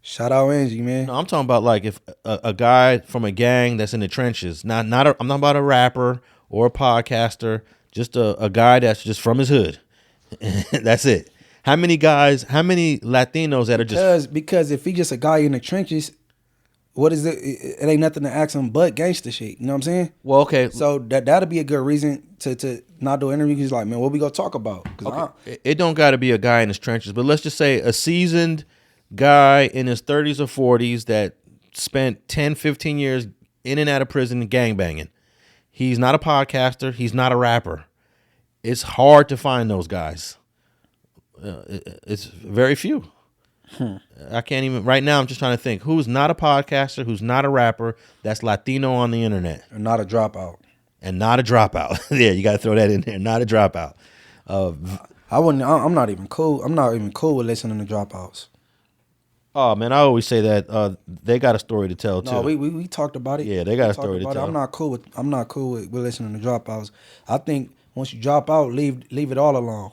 Shout out Angie, man. No, I'm talking about like if a guy from a gang that's in the trenches, I'm not about a rapper or a podcaster, just a guy that's just from his hood. That's it. How many Latinos that are just because if he just a guy in the trenches, what is it? It ain't nothing to ask him but gangster shit. You know what I'm saying? Well, okay. So that'll be a good reason to not do an interview. He's like, man, what we gonna talk about? Okay. It don't got to be a guy in his trenches, but let's just say a seasoned guy in his 30s or 40s that spent 10, 15 years in and out of prison gangbanging. He's not a podcaster. He's not a rapper. It's hard to find those guys. It's very few. I can't even right now. I'm just trying to think who's not a podcaster, who's not a rapper, that's Latino on the internet, and not a dropout. Yeah, you got to throw that in there. Not a dropout. I wouldn't. I'm not even cool. I'm not even cool with listening to dropouts. Oh man, I always say that they got a story to tell too. No, we talked about it. Yeah, they got a story to tell. I'm not cool with listening to dropouts. I think once you drop out, leave it all alone.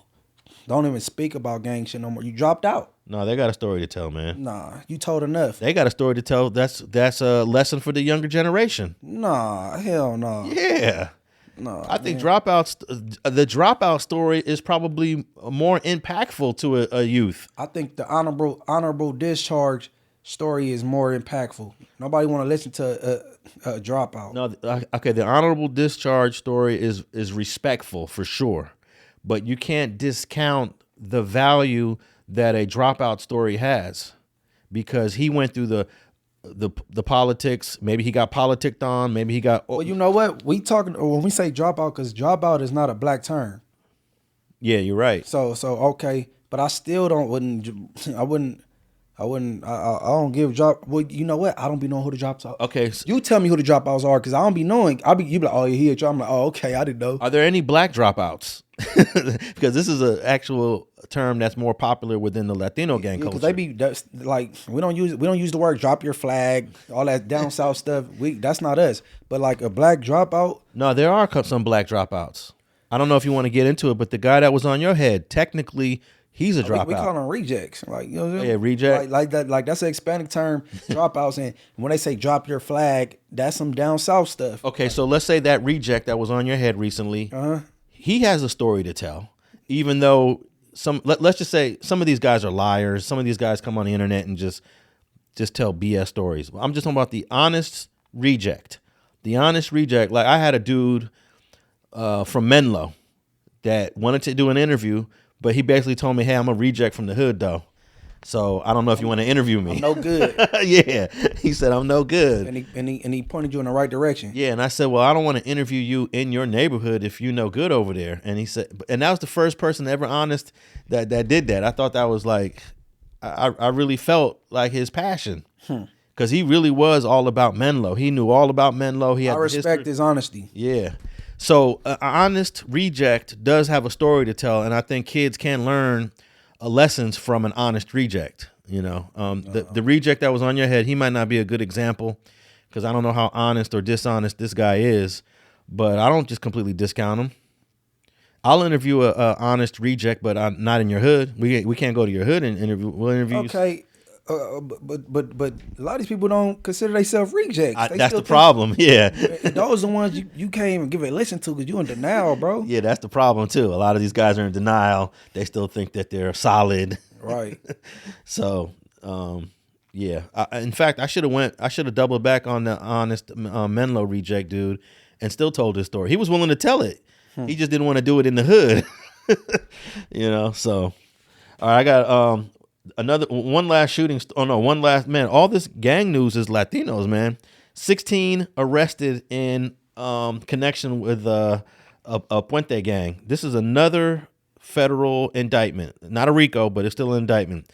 Don't even speak about gang shit no more. You dropped out. No, they got a story to tell, man. Nah, you told enough. They got a story to tell. That's a lesson for the younger generation. Nah, hell no. Yeah. No. I think the dropout story is probably more impactful to a youth. I think the honorable discharge story is more impactful. Nobody want to listen to a dropout. No, okay, the honorable discharge story is respectful for sure, but you can't discount the value that a dropout story has, because he went through the politics. Maybe he got politicked on. Maybe he got. Well, you know what we talking when we say dropout, because dropout is not a black term. Yeah, you're right. So okay, but I still wouldn't. I don't give drop. Well, you know what? I don't be knowing who the dropouts are. Okay, so you tell me who the dropouts are, because I don't be knowing. You be like, oh, he a drop. I'm like, oh, okay, I didn't know. Are there any black dropouts? Because this is an actual term that's more popular within the Latino gang culture. Because that's like we don't use the word drop your flag, all that down south stuff. That's not us. But like a black dropout. No, there are some black dropouts. I don't know if you want to get into it, but the guy that was on your head, technically, he's a dropout. We call them rejects. Like, you know what I'm saying? Yeah, reject. Like that. Like that's an Hispanic term, dropouts. And when they say drop your flag, that's some down south stuff. Okay, so let's say that reject that was on your head recently. He has a story to tell, even though let's just say some of these guys are liars. Some of these guys come on the internet and just tell BS stories. I'm just talking about the honest reject. The honest reject. Like I had a dude from Menlo that wanted to do an interview, but he basically told me, "Hey, I'm a reject from the hood, though. So I don't know if you want to interview me." I'm no good. Yeah, he said I'm no good. And he pointed you in the right direction. Yeah, and I said, "Well, I don't want to interview you in your neighborhood if you no good over there." And he said, and that was the first person ever honest that did that. I thought that was like, I really felt like his passion. Because he really was all about Menlo. He knew all about Menlo. He had I respect his honesty. Yeah. So an honest reject does have a story to tell, and I think kids can learn lessons from an honest reject. You know, the reject that was on your head, he might not be a good example because I don't know how honest or dishonest this guy is, but I don't just completely discount him. I'll interview a honest reject, but I'm not in your hood. We can't go to your hood and interview. We'll interview. Okay. But a lot of these people don't consider themselves rejects. That's the problem. Yeah, those are the ones you can't even give a listen to because you in denial, bro. Yeah, that's the problem too. A lot of these guys are in denial. They still think that they're solid. Right. So, yeah. In fact, I should have doubled back on the honest Menlo reject dude, and still told his story. He was willing to tell it. He just didn't want to do it in the hood. You know. So, all right, I got one last shooting. One last man. All this gang news is Latinos, man. 16 arrested in connection with a Puente gang. This is another federal indictment, not a RICO, but it's still an indictment.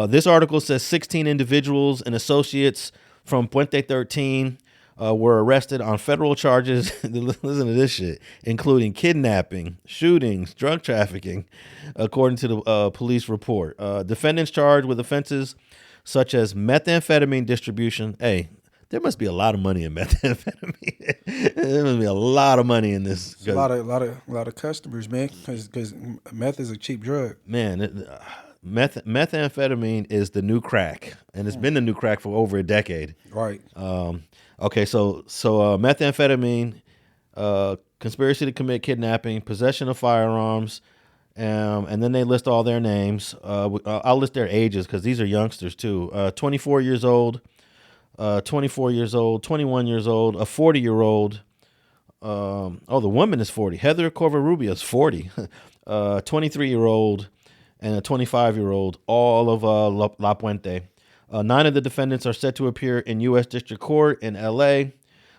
This article says 16 individuals and associates from Puente 13 were arrested on federal charges. Listen to this shit, including kidnapping, shootings, drug trafficking, according to the police report. Defendants charged with offenses such as methamphetamine distribution. Hey, there must be a lot of money in methamphetamine. There must be a lot of money in this. A lot of customers, man, because meth is a cheap drug. Man, methamphetamine is the new crack, and it's been the new crack for over a decade. Right. Okay, so methamphetamine, conspiracy to commit kidnapping, possession of firearms, and then they list all their names. I'll list their ages because these are youngsters too. 24 years old, 24 years old, 21 years old, a 40-year-old. The woman is 40. Heather Corvarubia is 40. 23-year-old and a 25-year-old, all of La Puente. 9 of the defendants are set to appear in U.S. District Court in L.A.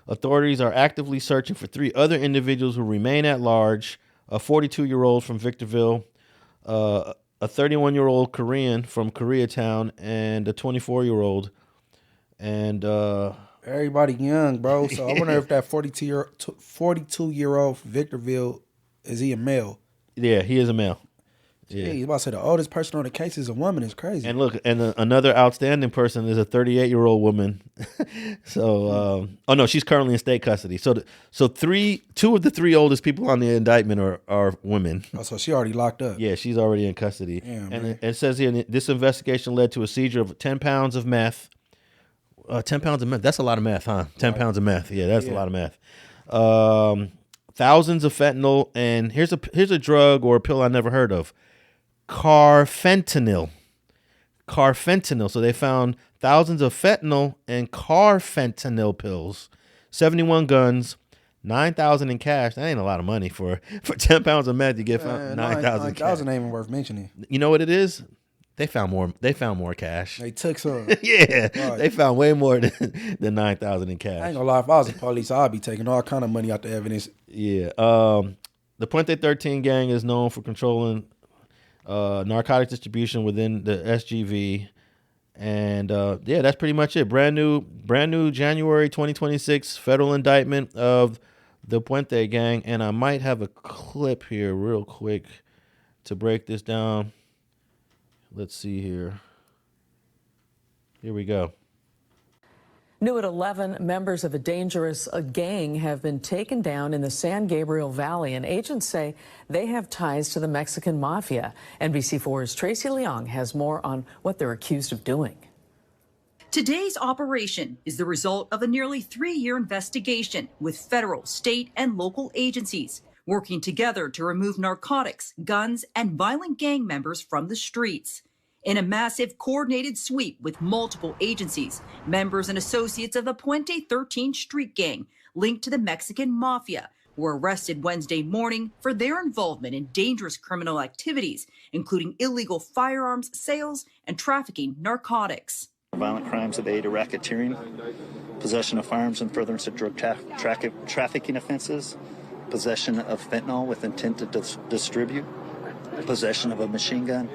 Authorities are actively searching for 3 other individuals who remain at large, a 42-year-old from Victorville, a 31-year-old Korean from Koreatown, and a 24-year-old. And everybody young, bro. So I wonder if that 42-year-old from Victorville, is he a male? Yeah, he is a male. Yeah, he's about to say the oldest person on the case is a woman. Is crazy. And look, another outstanding person is a 38-year-old woman. So, she's currently in state custody. So 2 of the 3 oldest people on the indictment are women. Oh, so she already locked up. Yeah, she's already in custody. Damn, and it says here, this investigation led to a seizure of 10 pounds of meth. 10 pounds of meth. That's a lot of meth, huh? 10 pounds of meth. Yeah, that's a lot of meth. Thousands of fentanyl, and here's a drug or a pill I never heard of. Carfentanil. So they found thousands of fentanyl and carfentanil pills, 71 guns, 9,000 in cash. That ain't a lot of money for 10 pounds of meth. You get 9,000 cash. 9,000 ain't even worth mentioning. You know what it is? They found more cash. They took some. Yeah, right. They found way more than 9,000 in cash. I ain't gonna lie. If I was the police, I'd be taking all kind of money out the evidence. Yeah. The Puente 13 gang is known for controlling narcotic distribution within the SGV, and that's pretty much it. Brand new January 2026 federal indictment of the Puente gang, and I might have a clip here real quick to break this down. Let's see here. Here we go. New at 11, members of a dangerous gang have been taken down in the San Gabriel Valley, and agents say they have ties to the Mexican mafia. NBC4's Tracy Leong has more on what they're accused of doing. Today's operation is the result of a nearly 3-year investigation with federal, state, and local agencies, working together to remove narcotics, guns, and violent gang members from the streets. In a massive coordinated sweep with multiple agencies, members and associates of the Puente 13 street gang linked to the Mexican mafia were arrested Wednesday morning for their involvement in dangerous criminal activities, including illegal firearms sales and trafficking narcotics. Violent crimes of aid to racketeering, possession of firearms and furtherance of drug trafficking offenses, possession of fentanyl with intent to distribute, possession of a machine gun,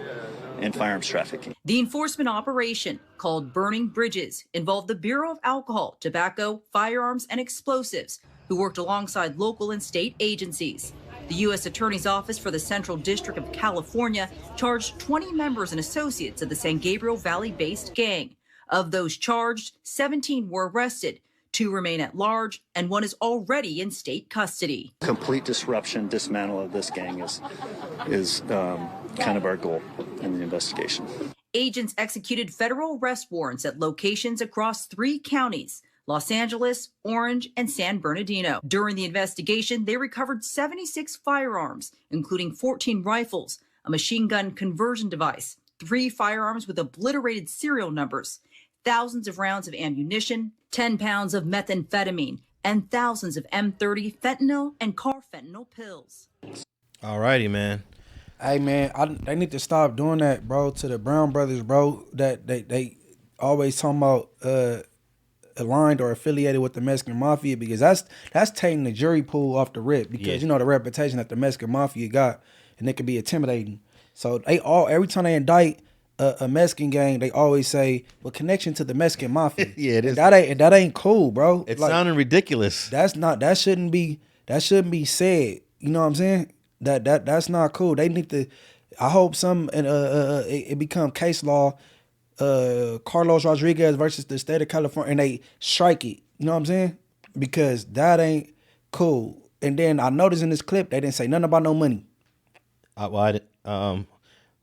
and firearms trafficking. The enforcement operation, called Burning Bridges, involved the Bureau of Alcohol, Tobacco, Firearms, and Explosives, who worked alongside local and state agencies. The U.S. Attorney's Office for the Central District of California charged 20 members and associates of the San Gabriel Valley-based gang. Of those charged, 17 were arrested, 2 remain at large, and 1 is already in state custody. Complete disruption, dismantle of this gang is kind of our goal in the investigation. Agents executed federal arrest warrants at locations across 3 counties: Los Angeles, Orange, and San Bernardino. During the investigation, they recovered 76 firearms, including 14 rifles, a machine gun conversion device, 3 firearms with obliterated serial numbers, thousands of rounds of ammunition, 10 pounds of methamphetamine, and thousands of M30 fentanyl and carfentanil pills. All righty, man. Hey, man, they need to stop doing that, bro, to the Brown brothers, bro, that they always talking about aligned or affiliated with the Mexican Mafia, because that's taking the jury pool off the rip, because, you know, the reputation that the Mexican Mafia got, and it could be intimidating. So every time they indict a Mexican gang, they always say, well, connection to the Mexican Mafia. Yeah, it is. That ain't cool, bro. It's sounding ridiculous. That shouldn't be said. You know what I'm saying? That's not cool. They need to. I hope it become case law. Carlos Rodriguez versus the state of California, and they strike it. You know what I'm saying? Because that ain't cool. And then I noticed in this clip they didn't say nothing about no money. Well,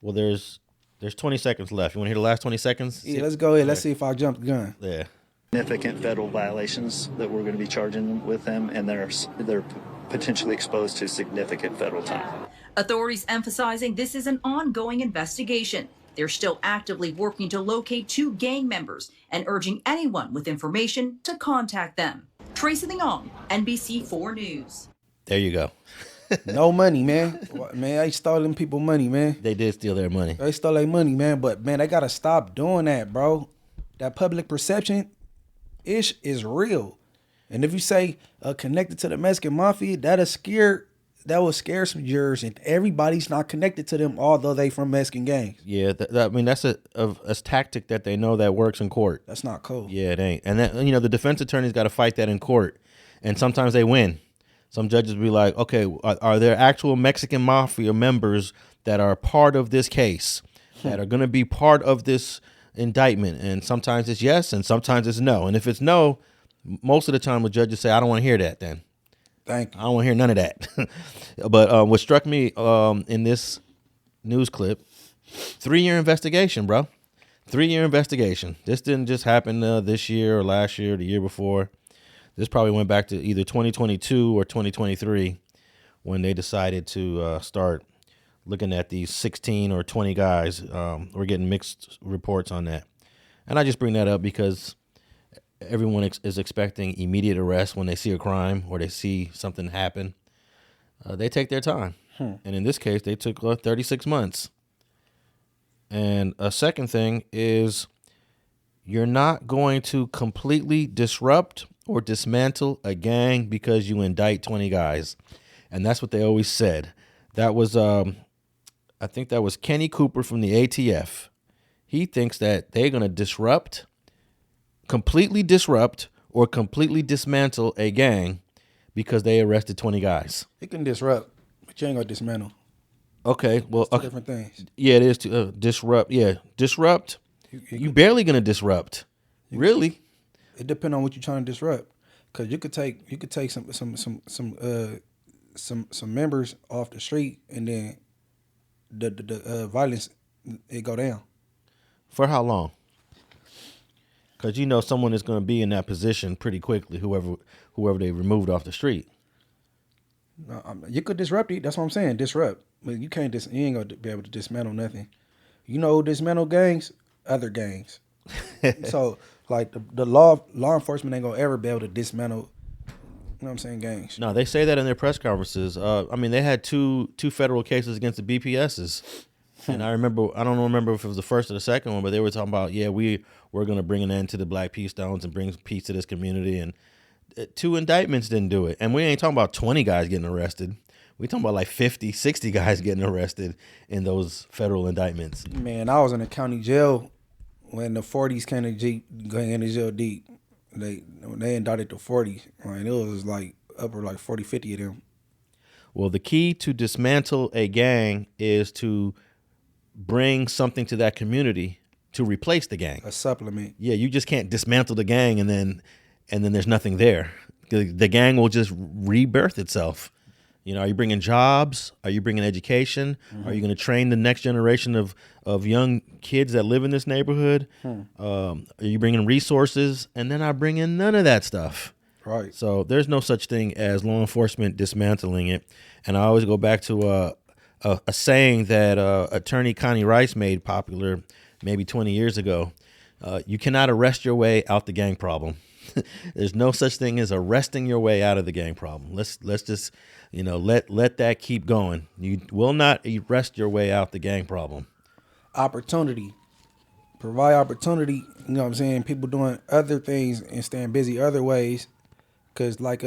there's 20 seconds left. You want to hear the last 20 seconds? Yeah, let's go ahead. Let's see if I jump the gun. Yeah. Significant federal violations that we're going to be charging with them, and they're potentially exposed to significant federal time. Authorities emphasizing this is an ongoing investigation. They're still actively working to locate 2 gang members and urging anyone with information to contact them. Tracy Leong, NBC4 News. There you go. No money, man. Man, they stole them people money, man. They did steal their money. They stole their money, man. But, man, they got to stop doing that, bro. That public perception is real. And if you say connected to the Mexican Mafia, that will scare some jurors, and everybody's not connected to them, although they from Mexican gangs. Yeah, that's a tactic that they know that works in court. That's not cool. Yeah, it ain't. And that, the defense attorney's got to fight that in court, and sometimes they win. Some judges will be like, okay, are there actual Mexican Mafia members that are part of this case, that are going to be part of this indictment? And sometimes it's yes, and sometimes it's no. And if it's no, most of the time the judges say, I don't want to hear that then. Thank you. I don't want to hear none of that. But what struck me in this news clip, 3-year investigation, bro. 3-year investigation. This didn't just happen this year or last year or the year before. This probably went back to either 2022 or 2023 when they decided to start looking at these 16 or 20 guys. We're getting mixed reports on that. And I just bring that up because everyone is expecting immediate arrest when they see a crime or they see something happen. They take their time. And in this case, they took 36 months. And a second thing is you're not going to completely disrupt or dismantle a gang because you indict 20 guys. And that's what they always said. That was, I think that was Kenny Cooper from the ATF. He thinks that they're going to completely disrupt or completely dismantle a gang because they arrested 20 guys. It can disrupt, but you ain't going to dismantle. Okay, well, It's two different things. Yeah, it is to disrupt. Yeah, disrupt. You barely going to disrupt. Really? It depends on what you're trying to disrupt, because you could take some members off the street, and then the violence it go down. For how long? Because someone is going to be in that position pretty quickly. Whoever they removed off the street. No, you could disrupt it. That's what I'm saying. Disrupt, but you can't. You ain't gonna be able to dismantle nothing. You know who dismantle gangs? Other gangs. So like the law enforcement ain't gonna ever be able to dismantle. You know what I'm saying? Gangs. No, they say that in their press conferences. I mean, they had two federal cases against the BPSs. And I don't remember if it was the first or the second one, but they were talking about, we're going to bring an end to the Black Peace Stones and bring peace to this community. And 2 indictments didn't do it. And we ain't talking about 20 guys getting arrested. We talking about like 50, 60 guys getting arrested in those federal indictments. Man, I was in a county jail when the 40s came to Jeep, going into jail deep. They indicted the 40s. Right? It was like upper like 40, 50 of them. Well, the key to dismantle a gang is to bring something to that community to replace the gang. A supplement. Yeah, you just can't dismantle the gang and then there's nothing there. The gang will just rebirth itself. You know, are you bringing jobs? Are you bringing education? Are you going to train the next generation of young kids that live in this neighborhood? Are you bringing resources? And then I bring in none of that stuff. Right. So there's no such thing as law enforcement dismantling it. And I always go back to a saying that attorney Connie Rice made popular maybe 20 years ago. You cannot arrest your way out the gang problem. There's no such thing as arresting your way out of the gang problem. Let's just, let that keep going. You will not arrest your way out the gang problem. Opportunity. Provide opportunity. You know what I'm saying? People doing other things and staying busy other ways. Cause like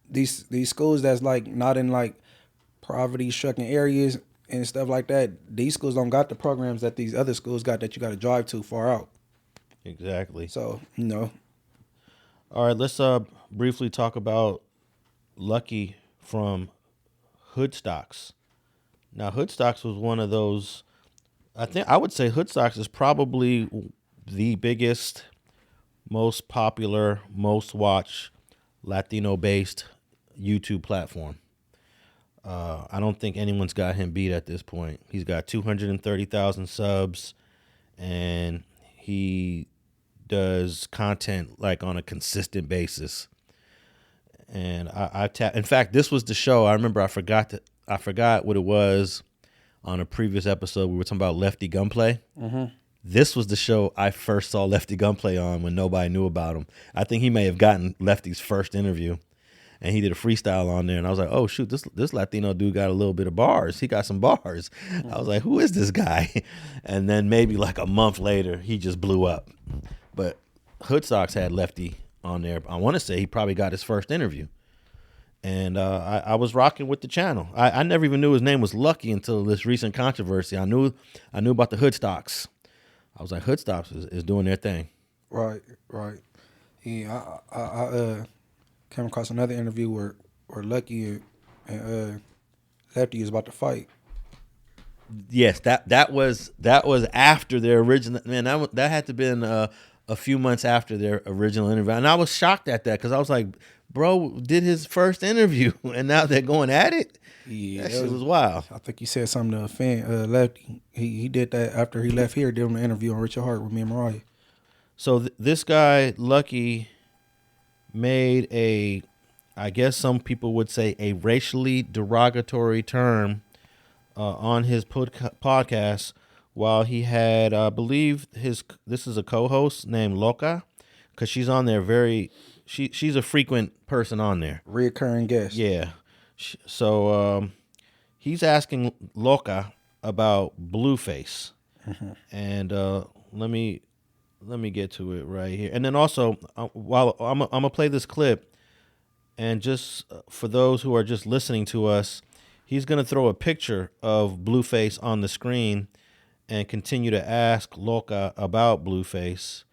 these schools that's like not in like poverty-stricken areas and stuff like that, these schools don't got the programs that these other schools got that you got to drive to far out. Exactly. So, All right, let's briefly talk about Lucky from Hoodstocks. Now, Hoodstocks was one of those, I would say Hoodstocks is probably the biggest, most popular, most watched Latino-based YouTube platform. I don't think anyone's got him beat at this point. He's got 230,000 subs, and he does content like on a consistent basis. And in fact, this was the show. I remember I forgot what it was on a previous episode. We were talking about Lefty Gunplay. Mm-hmm. This was the show I first saw Lefty Gunplay on when nobody knew about him. I think he may have gotten Lefty's first interview. And he did a freestyle on there, and I was like, "Oh shoot, this Latino dude got a little bit of bars. He got some bars." I was like, "Who is this guy?" And then maybe like a month later, he just blew up. But Hoodstocks had Lefty on there. I want to say he probably got his first interview, and I was rocking with the channel. I never even knew his name was Lucky until this recent controversy. I knew about the Hoodstocks. I was like, Hoodstocks is doing their thing. Right. Yeah, I came across another interview where Lucky and Lefty is about to fight. Yes, that was after their original. Man, that had to have been a few months after their original interview, and I was shocked at that because I was like, "Bro, did his first interview, and now they're going at it." Yeah, that shit was wild. I think he said something to a fan. Lefty, he did that after he left here. Did an interview on Richard Hart with me and Mariah. So this guy Lucky made I guess some people would say a racially derogatory term on his podcast while he had, I believe this is a co-host named Loca, because she's on there she's a frequent person on there. Reoccurring guest. Yeah. So he's asking Loca about Blueface. Mm-hmm. And let me get to it right here. And then also, while I'm gonna play this clip, and just for those who are just listening to us, he's gonna throw a picture of Blueface on the screen and continue to ask Loca about Blueface.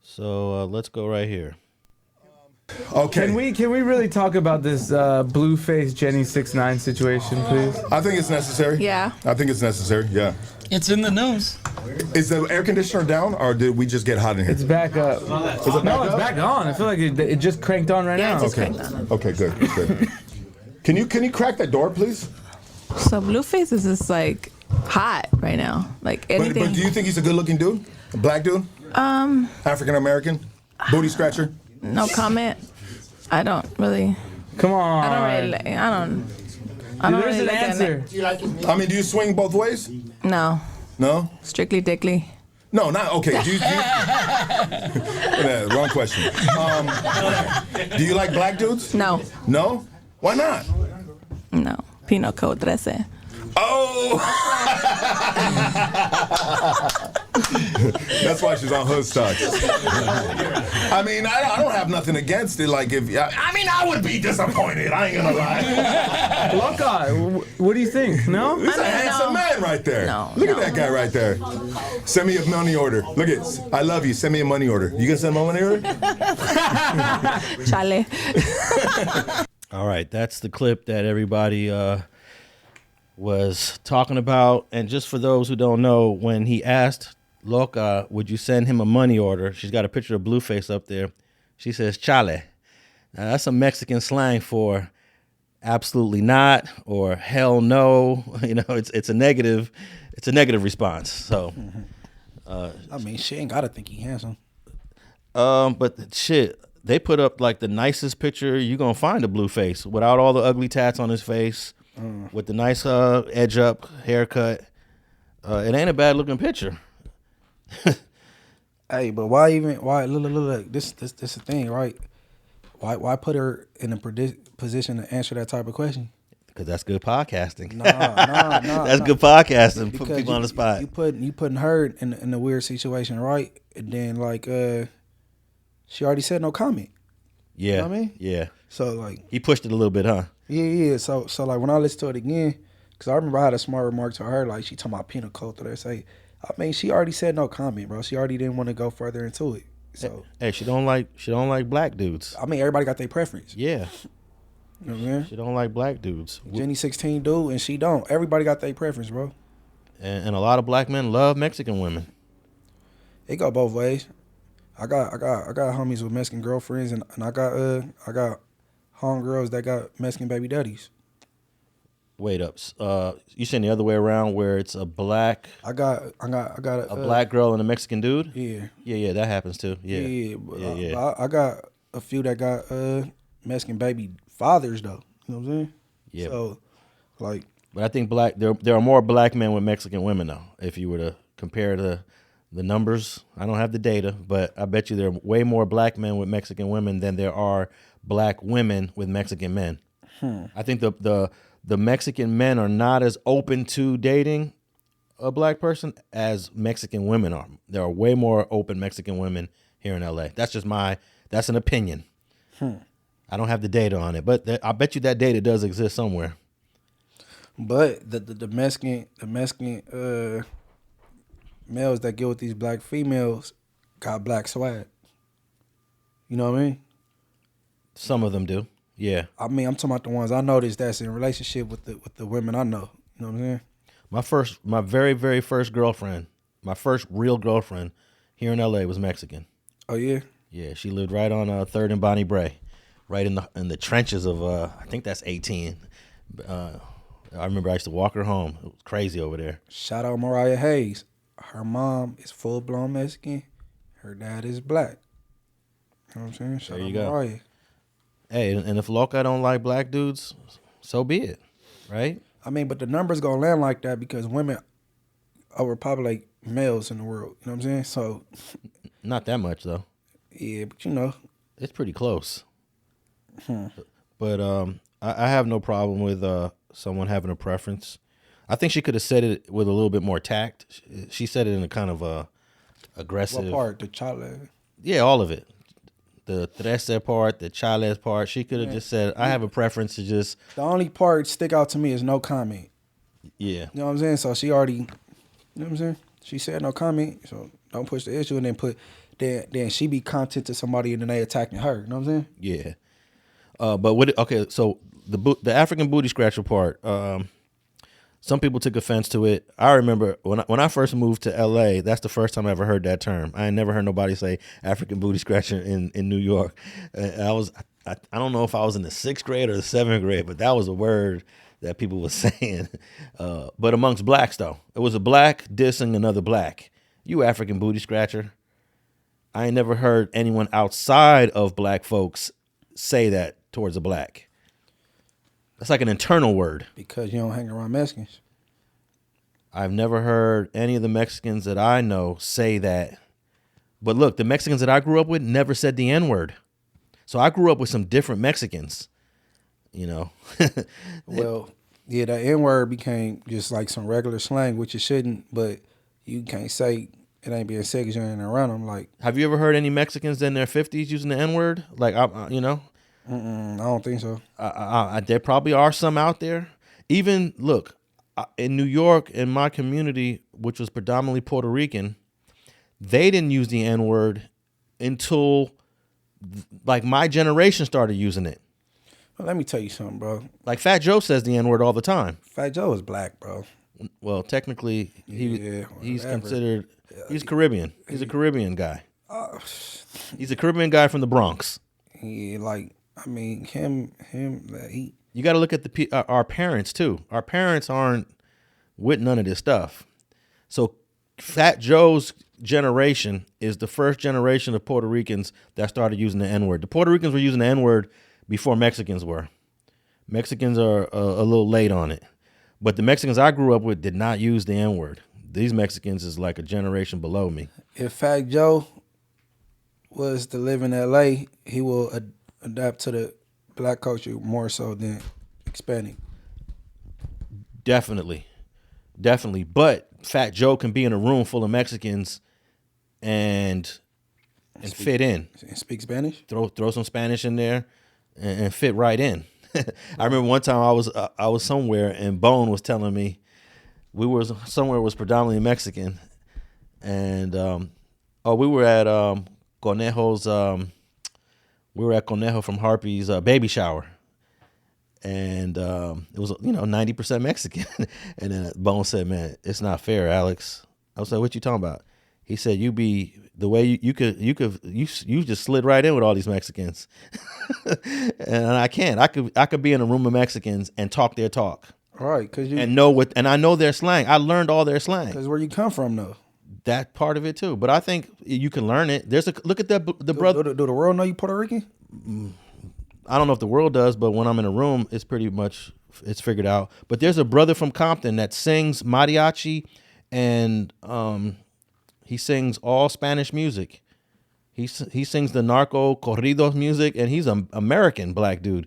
So let's go right here. Okay. Can we really talk about this Blueface Jenny 6ix9ine situation, please? I think it's necessary. Yeah. I think it's necessary. Yeah. It's in the news. Is the air conditioner down, or did we just get hot in here? It's back up. Is it It's back on. I feel like it just cranked on right now. It just cranked on. Okay, good. Can you crack that door, please? So Blueface is just like hot right now. Like anything. But do you think he's a good-looking dude? A black dude? African American? Booty scratcher? No comment. I don't really. Come on. I don't really. I don't There's really an look at answer. it. I mean, do you swing both ways? No, No? strictly dickly. No, not okay. Do you Yeah, wrong question. Do you like black dudes? No, No? Why not? no. Pino Code 13. Oh! That's why she's on Hoodstocks. I mean, I don't have nothing against it. Like, I would be disappointed. I ain't gonna lie. Loca, what do you think? No? This is a handsome man right there. No, Look at that guy right there. Send me a money order. Look at, I love you. Send me a money order. You gonna send my money order? Chale. All right, that's the clip that everybody was talking about. And just for those who don't know, when he asked Loca, would you send him a money order? She's got a picture of Blueface up there. She says, chale. Now, that's some Mexican slang for absolutely not or hell no. You know, it's a negative response. So, I mean, she ain't gotta think he handsome. but shit, they put up like the nicest picture you gonna find of Blueface without all the ugly tats on his face, with the nice edge up haircut. It ain't a bad looking picture. Hey, but why look this is the thing, right? Why put her in a position to answer that type of question? Because that's good podcasting. Nah, That's good podcasting. Put Because people on the spot. You putting her in a weird situation, right? And then like she already said no comment. Yeah. You know what I mean? Yeah. So like He pushed it a little bit, huh? yeah. So like when I listen to it again, because I remember I had a smart remark to her, like she talking about penal code that I say. I mean, she already said no comment, bro. She already didn't want to go further into it. So Hey, she don't like black dudes. I mean, everybody got their preference. Yeah. You know what I'm saying? She don't like black dudes. Jenny 16 do, and she don't. Everybody got their preference, bro. And a lot of black men love Mexican women. It go both ways. I got homies with Mexican girlfriends, and I got homegirls that got Mexican baby daddies. Wait up. You saying the other way around where it's a black I got a black girl and a Mexican dude? Yeah. Yeah, that happens too. Yeah. Yeah. I got a few that got Mexican baby fathers though. You know what I'm saying? Yeah. So, like, But I think there are more black men with Mexican women though. If you were to compare the numbers, I don't have the data, but I bet you there are way more black men with Mexican women than there are black women with Mexican men. I think the Mexican men are not as open to dating a black person as Mexican women are. There are way more open Mexican women here in LA. That's an opinion. I don't have the data on it, but I bet you that data does exist somewhere. but the Mexican males that get with these black females got black swag. You know what I mean? Some of them do. Yeah. I mean, I'm talking about the ones I noticed that's in relationship with the women I know. You know what I'm saying? My very, very first girlfriend, my first real girlfriend here in LA was Mexican. Oh yeah. Yeah, she lived right on 3rd and Bonnie Bray, right in the trenches of I think that's 18. I remember I used to walk her home. It was crazy over there. Shout out Mariah Hayes. Her mom is full blown Mexican. Her dad is black. You know what I'm saying? Shout There out you go. Mariah. Hey, and if Loca don't like black dudes, so be it, right? I mean, but the numbers gonna land like that because women overpopulate males in the world. You know what I'm saying? So, Not that much though. yeah, but you know, It's pretty close. But I have no problem with someone having a preference. I think she could have said it with a little bit more tact. She said it in a kind of aggressive. what part? The child. Yeah, all of it. The trece part, the chales part. She could have just said, I have a preference to just. The only part stick out to me is no comment. Yeah. You know what I'm saying? So she already, you know what I'm saying? She said no comment, so don't push the issue and then she be content to somebody and then they attacking her. You know what I'm saying? Yeah. Okay, so the African booty scratcher part, some people took offense to it. I remember when I first moved to LA, that's the first time I ever heard that term. I ain't never heard nobody say African booty scratcher in New York. I don't know if I was in the 6th grade or the 7th grade, but that was a word that people were saying. But amongst blacks though, it was a black dissing another black. You African booty scratcher. I ain't never heard anyone outside of black folks say that towards a black. That's like an internal word. Because you don't hang around Mexicans. I've never heard any of the Mexicans that I know say that. But look, the Mexicans that I grew up with never said the N-word. So I grew up with some different Mexicans, you know. Well, yeah, that N-word became just like some regular slang, which it shouldn't, but you can't say it ain't being said because you ain't around them. Like, have you ever heard any Mexicans in their 50s using the N-word? Like, you know? I don't think so. There probably are some out there. Even, look, in New York, in my community, which was predominantly Puerto Rican, they didn't use the N-word until, like, my generation started using it. Well, let me tell you something, bro. Like, Fat Joe says the N-word all the time. Fat Joe is black, bro. Well, technically, he's considered, he's Caribbean. He's a Caribbean guy. He's a Caribbean guy from the Bronx. Yeah, like, I mean, him, he. You got to look at our parents, too. Our parents aren't with none of this stuff. So Fat Joe's generation is the first generation of Puerto Ricans that started using the N-word. The Puerto Ricans were using the N-word before Mexicans were. Mexicans are a little late on it. But the Mexicans I grew up with did not use the N-word. These Mexicans is like a generation below me. If Fat Joe was to live in L.A., he will adapt to the black culture more so than Hispanic. Definitely. But Fat Joe can be in a room full of Mexicans and fit in. And speak Spanish? Throw some Spanish in there and fit right in. I remember one time I was somewhere and Bone was telling me we were somewhere was predominantly Mexican, and we were at Conejo's. We were at Conejo from Harpy's baby shower, and it was 90% Mexican. And then Bone said, "Man, it's not fair, Alex." I was like, "What you talking about?" He said, "You be the way you just slid right in with all these Mexicans." And I can't. I could be in a room of Mexicans and talk their talk. All right, and I know their slang. I learned all their slang. Because where you come from, though. That part of it too, but I think you can learn it. Look at the brother. Do the world know you Puerto Rican? I don't know if the world does, but when I'm in a room, it's pretty much figured out. But there's a brother from Compton that sings mariachi, and he sings all Spanish music. He sings the narco corridos music, and he's an American black dude,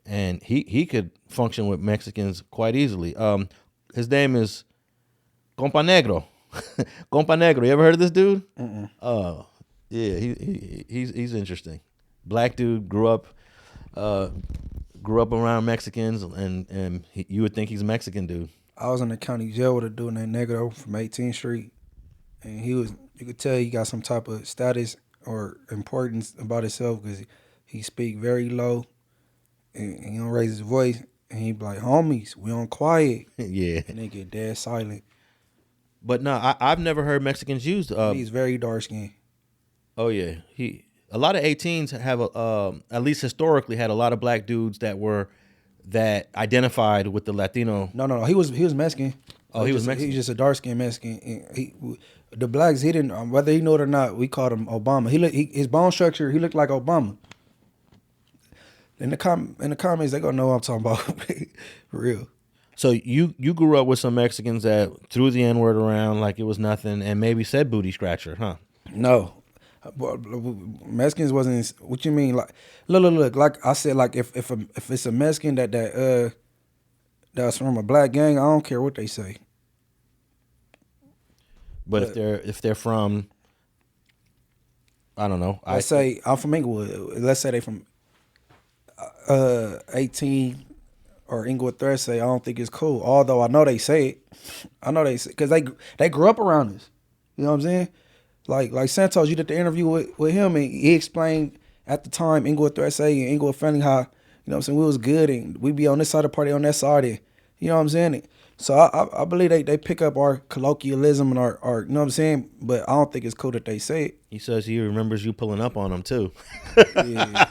and he could function with Mexicans quite easily. His name is Compa Negro. Compa Negro. You ever heard of this dude? Oh, yeah. He's interesting. Black dude, grew up around Mexicans, and you would think he's a Mexican dude. I was in the county jail with a dude named Negro from 18th Street, and you could tell he got some type of status or importance about himself because he speak very low, and he don't raise his voice, and he be like, "Homies, we on quiet." Yeah. And they get dead silent. But no, I've never heard Mexicans use. He's very dark skinned. Oh yeah, a lot of 18s have at least historically had a lot of black dudes that identified with the Latino. No. He was Mexican. Oh, he was Mexican. He's just a dark skinned Mexican. The blacks, he didn't, whether he knew it or not, we called him Obama. His bone structure, he looked like Obama. In the comments, they gonna know what I'm talking about. For real. So you grew up with some Mexicans that threw the N-word around like it was nothing and maybe said booty scratcher, huh? No. Mexicans wasn't. What you mean? Like, look. Like I said, like if it's a Mexican that's from a black gang, I don't care what they say. But if they're from, I don't know. Let's say I'm from Inglewood. Let's say they from 18 or Inglewood Thursday. I don't think it's cool. Although I know they say it. I know they say because they grew up around us. You know what I'm saying? Like Santos, you did the interview with him, and he explained at the time Inglewood Thursday and Inglewood Family how, you know what I'm saying, we was good and we be on this side of the party, on that side, and, you know what I'm saying? So I believe they pick up our colloquialism and our you know what I'm saying, but I don't think it's cool that they say it. He says he remembers you pulling up on him too. Yeah.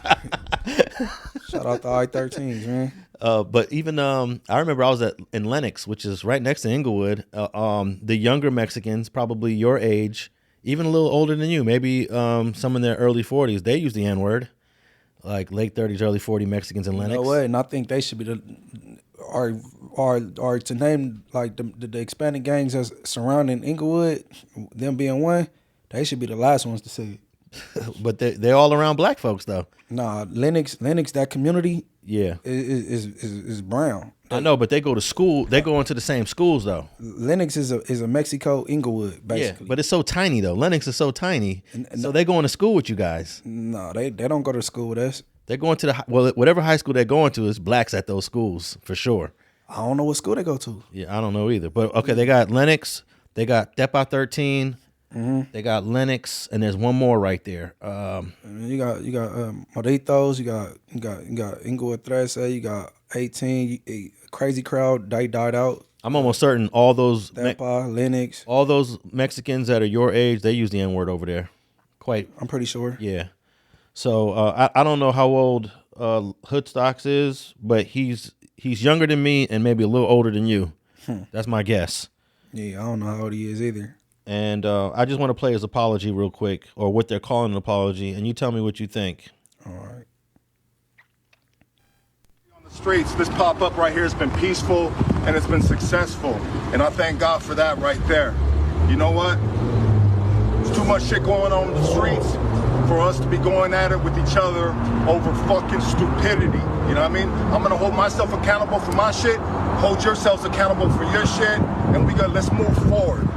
Shout out to I-13s, man. But even I remember I was in Lenox, which is right next to Inglewood. The younger Mexicans, probably your age, even a little older than you, maybe some in their early 40s, they use the N-word. like late 30s, early 40 Mexicans in Lenox. You know what? And I think they should be the or to name like the expanded gangs that's surrounding Inglewood, them being one, they should be the last ones to see it. But they're all around black folks though. Nah, Lenox, that community, yeah, is brown. I know, but they go to school. They go into the same schools though. Lenox is a Mexico Inglewood, basically. Yeah, but it's so tiny though. Lenox is so tiny, so they going to school with you guys. No, they don't go to school with us. They're going to whatever high school they're going to is blacks at those schools for sure. I don't know what school they go to. Yeah, I don't know either. But okay, they got Lenox, they got Tepa 13, they got Lenox, and there's one more right there. You got Moritos, you got Inglewood 13, you got 18, Crazy Crowd, they died out. I'm almost certain all those Tepa, Lenox, all those Mexicans that are your age, they use the N-word over there. I'm pretty sure. Yeah. So I don't know how old Hoodstocks is, but he's younger than me and maybe a little older than you. That's my guess. Yeah, I don't know how old he is either. And I just want to play his apology real quick, or what they're calling an apology, and you tell me what you think. All right. On the streets, this pop-up right here has been peaceful and it's been successful. And I thank God for that right there. You know what? There's too much shit going on in the streets for us to be going at it with each other over fucking stupidity. You know what I mean? I'm gonna hold myself accountable for my shit, hold yourselves accountable for your shit, and let's move forward.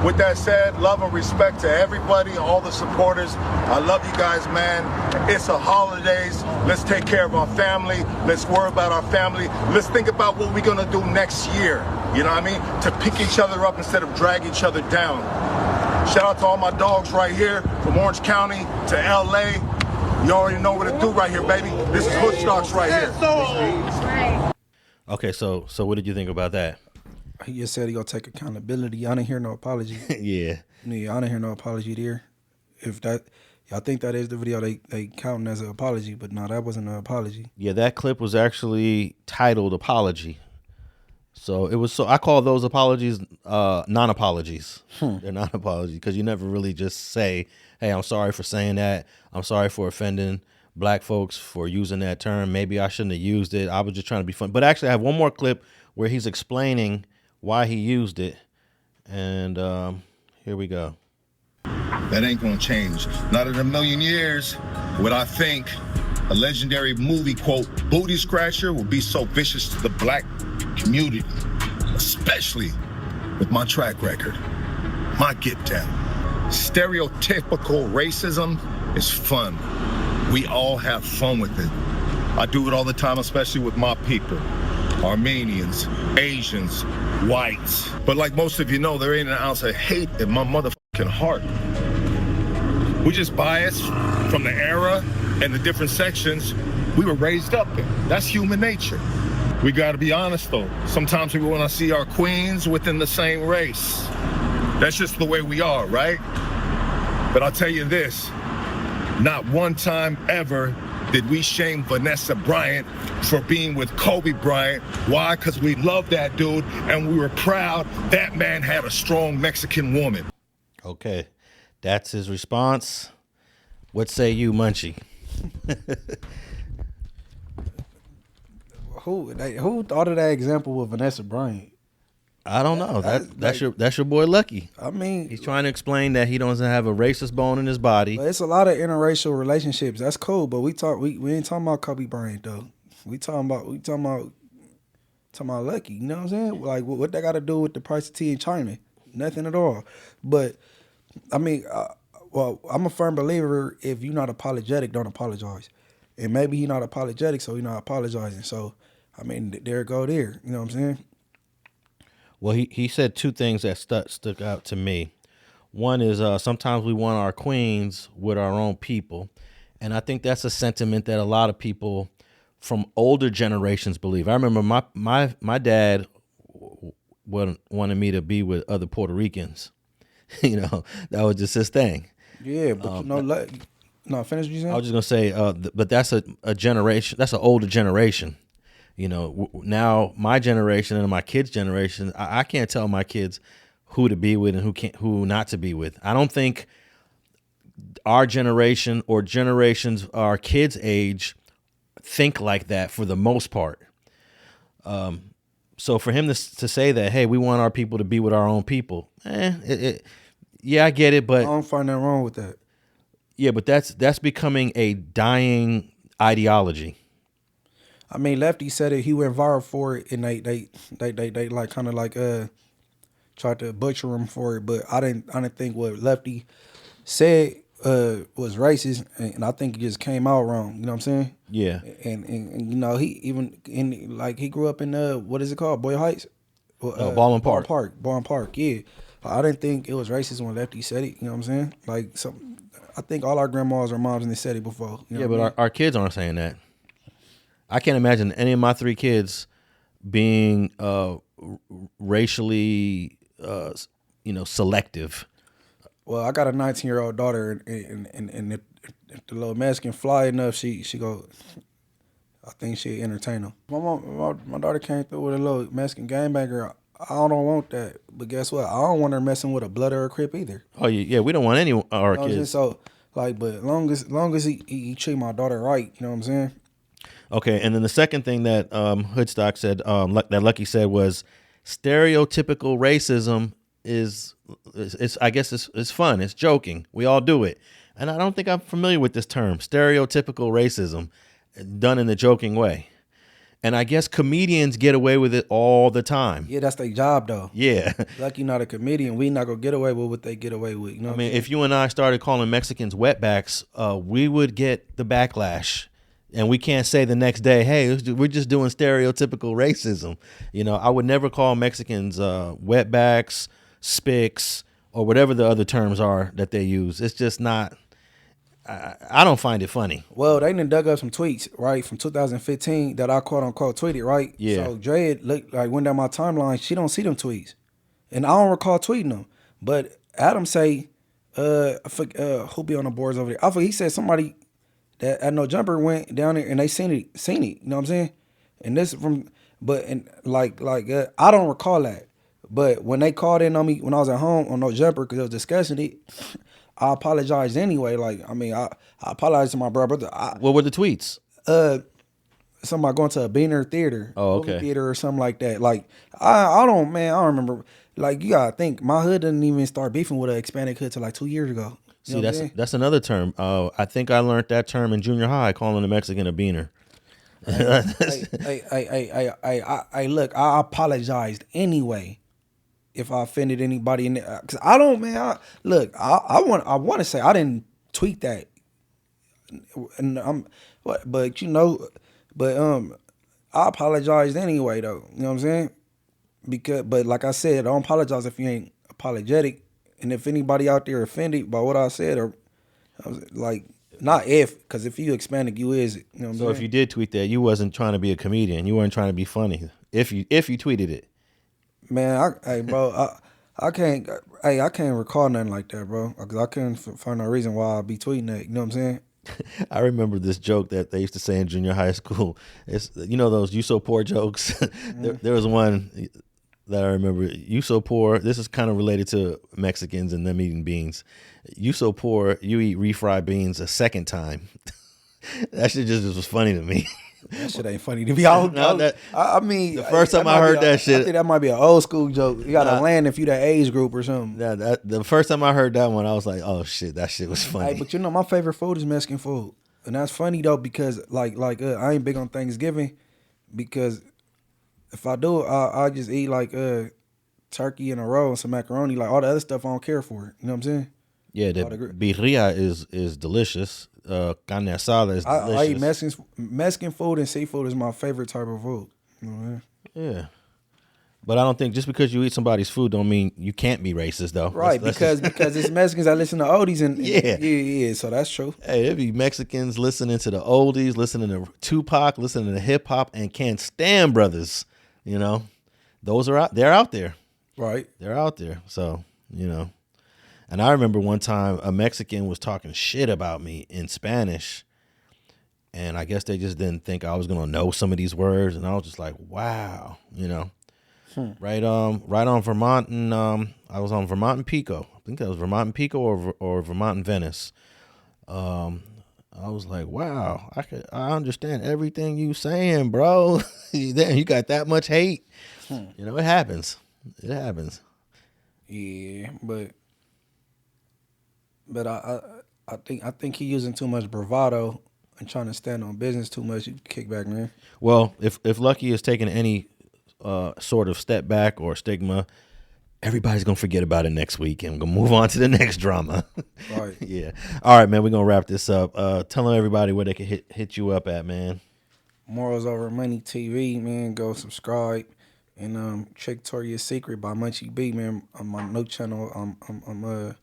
With that said, love and respect to everybody, all the supporters. I love you guys, man. It's the holidays. Let's take care of our family. Let's worry about our family. Let's think about what we're gonna do next year. You know what I mean? To pick each other up instead of drag each other down. Shout out to all my dogs right here from Orange County to LA. You already know what to do right here, baby. This is Hoodstocks right here. Okay, so what did you think about that? He just said he gonna take accountability. I didn't hear no apology. Yeah, I didn't hear no apology there. If that, y'all think that is the video they counting as an apology, but no, that wasn't an apology. Yeah, that clip was actually titled "Apology." So it was. So I call those apologies non-apologies. They're non-apologies because you never really just say, "Hey, I'm sorry for saying that. I'm sorry for offending black folks for using that term. Maybe I shouldn't have used it. I was just trying to be fun." But actually, I have one more clip where he's explaining why he used it, and here we go. That ain't gonna change. Not in a million years would I think a legendary movie quote, "Booty scratcher," will be so vicious to the black community, especially with my track record, my get down. Stereotypical racism is fun. We all have fun with it. I do it all the time, especially with my people. Armenians, Asians, whites. But like most of you know, there ain't an ounce of hate in my motherfucking heart. We just biased from the era and the different sections we were raised up in. That's human nature. We gotta be honest though. Sometimes we wanna see our queens within the same race. That's just the way we are, right? But I'll tell you this, not one time ever did we shame Vanessa Bryant for being with Kobe Bryant. Why? Because we loved that dude and we were proud that man had a strong Mexican woman. Okay, that's his response. What say you, Munchie? Who thought of that example with Vanessa Bryant? I don't know. That's your boy Lucky. I mean, he's trying to explain that he doesn't have a racist bone in his body. But it's a lot of interracial relationships. That's cool, but we ain't talking about Kobe Bryant though. We talking about Lucky. You know what I'm saying? Like what they got to do with the price of tea in China? Nothing at all. But I mean, well, I'm a firm believer. If you're not apologetic, don't apologize. And maybe he's not apologetic, so he's not apologizing. So I mean, there it go there. You know what I'm saying? Well, he said two things that stuck out to me. One is sometimes we want our queens with our own people. And I think that's a sentiment that a lot of people from older generations believe. I remember my dad wanted me to be with other Puerto Ricans. You know, that was just his thing. Yeah, but no, finish what you saying? I was just going to say, but that's a generation, that's an older generation. You know, now my generation and my kids' generation, I can't tell my kids who to be with and who not to be with. I don't think our generation or generations our kids' age think like that for the most part. So for him to say that, hey, we want our people to be with our own people, yeah, I get it, but I don't find nothing wrong with that. Yeah, but that's becoming a dying ideology. I mean, Lefty said it. He went viral for it, and they like kind of like tried to butcher him for it. But I didn't think what Lefty said was racist, and I think it just came out wrong. You know what I'm saying? Yeah. And you know, he even he grew up in what is it called, Boyle Heights? Baldwin Park. Baldwin Park. Yeah. I didn't think it was racist when Lefty said it. You know what I'm saying? Like I think all our grandmas or moms and they said it before. You know yeah, but our kids aren't saying that. I can't imagine any of my 3 kids being racially, selective. Well, I got a 19-year-old daughter, and if the little Mexican fly enough, she go. I think she entertain them. My daughter came through with a little Mexican gangbanger. I don't want that, but guess what? I don't want her messing with a blood or a Crip either. Oh yeah, we don't want any of our kids. So but long as he treat my daughter right, you know what I'm saying? Okay, and then the second thing that Hoodstock said, that Lucky said, was stereotypical racism is I guess it's fun, it's joking, we all do it, and I don't think I'm familiar with this term, stereotypical racism, done in a joking way. And I guess comedians get away with it all the time. Yeah, that's their job, though. Yeah. Lucky not a comedian. We not going to get away with what they get away with. You know I mean, if you and I started calling Mexicans wetbacks, we would get the backlash. And we can't say the next day, hey, we're just doing stereotypical racism. You know, I would never call Mexicans wetbacks, spics, or whatever the other terms are that they use. It's just not... I don't find it funny. Well, they done dug up some tweets, right, from 2015 that I quote unquote tweeted, right? Yeah. So Dre went down my timeline. She don't see them tweets, and I don't recall tweeting them. But Adam say, who be on the boards over there? I forget, he said somebody that at No Jumper went down there and they seen it. You know what I'm saying? And this from, but and I don't recall that. But when they called in on me when I was at home on No Jumper because they was discussing it. I apologized anyway. Like, I mean, I apologized to my brother. What were the tweets? Something about going to a Beaner theater. Oh, okay. Movie theater or something like that. Like, I don't remember. Like, you gotta think, my hood didn't even start beefing with an Hispanic hood till like 2 years ago. See, that's another term. I think I learned that term in junior high, calling a Mexican a Beaner. Hey, look, I apologized anyway. If I offended anybody in there, because I don't, man. I want to say I didn't tweet that, and I apologized anyway, though. You know what I'm saying? But like I said, I don't apologize if you ain't apologetic, and if anybody out there offended by what I said, or like not because if you Hispanic, you is. You know what I'm saying? So if you did tweet that, you wasn't trying to be a comedian. You weren't trying to be funny. If you tweeted it. Man, I can't recall nothing like that, bro. Because I couldn't find no reason why I'd be tweeting that. You know what I'm saying? I remember this joke that they used to say in junior high school. It's those "you so poor" jokes. Mm-hmm. there was one that I remember. You so poor. This is kind of related to Mexicans and them eating beans. You so poor, you eat refried beans a second time. That shit just was funny to me. That shit ain't funny to me. I mean, the first time I heard that shit, I think that might be an old school joke. You gotta land if you that age group or something. The first time I heard that one, I was like, "Oh shit, that shit was funny." Hey, but my favorite food is Mexican food, and that's funny though because I ain't big on Thanksgiving because if I do, I just eat turkey and a roll and some macaroni. Like all the other stuff, I don't care for. You know what I'm saying? Yeah, the birria is delicious. Carne asada is delicious. I eat Mexican food and seafood is my favorite type of food. You know what I mean? Yeah. But I don't think just because you eat somebody's food don't mean you can't be racist though. Right, because it's Mexicans that listen to oldies and yeah, so that's true. Hey, there be Mexicans listening to the oldies, listening to Tupac, listening to hip hop, and can't stand brothers. You know, those are they're out there. Right, they're out there. So and I remember one time a Mexican was talking shit about me in Spanish, and I guess they just didn't think I was gonna know some of these words, and I was just like, wow, Right on Vermont, and I was on Vermont and Pico. I think that was Vermont and Pico or Vermont and Venice. I was like, wow, I understand everything you saying, bro. Damn, you got that much hate. You know, it happens. It happens. Yeah, but I think he using too much bravado and trying to stand on business too much. You kick back, man. Well, if Lucky is taking any sort of step back or stigma, everybody's gonna forget about it next week and gonna move on to the next drama. Right. Yeah. All right, man. We're gonna wrap this up. Telling everybody where they can hit you up at, man. Morals Over Money TV, man. Go subscribe and check Victoria's Secret by Munchie B, man. On my new channel, I'm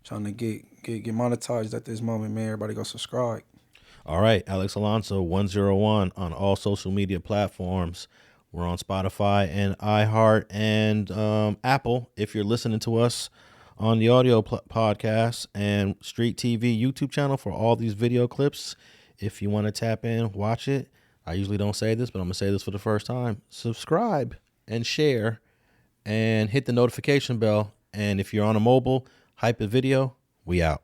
trying to get monetized at this moment, man. Everybody go subscribe. All right, Alex Alonso 101 on all social media platforms. We're on Spotify and iHeart and Apple if you're listening to us on the audio podcast, and Street TV YouTube channel for all these video clips. If you want to tap in, watch it. I usually don't say this, but I'm going to say this for the first time. Subscribe and share and hit the notification bell. And if you're on a mobile, Hype a Video, we out.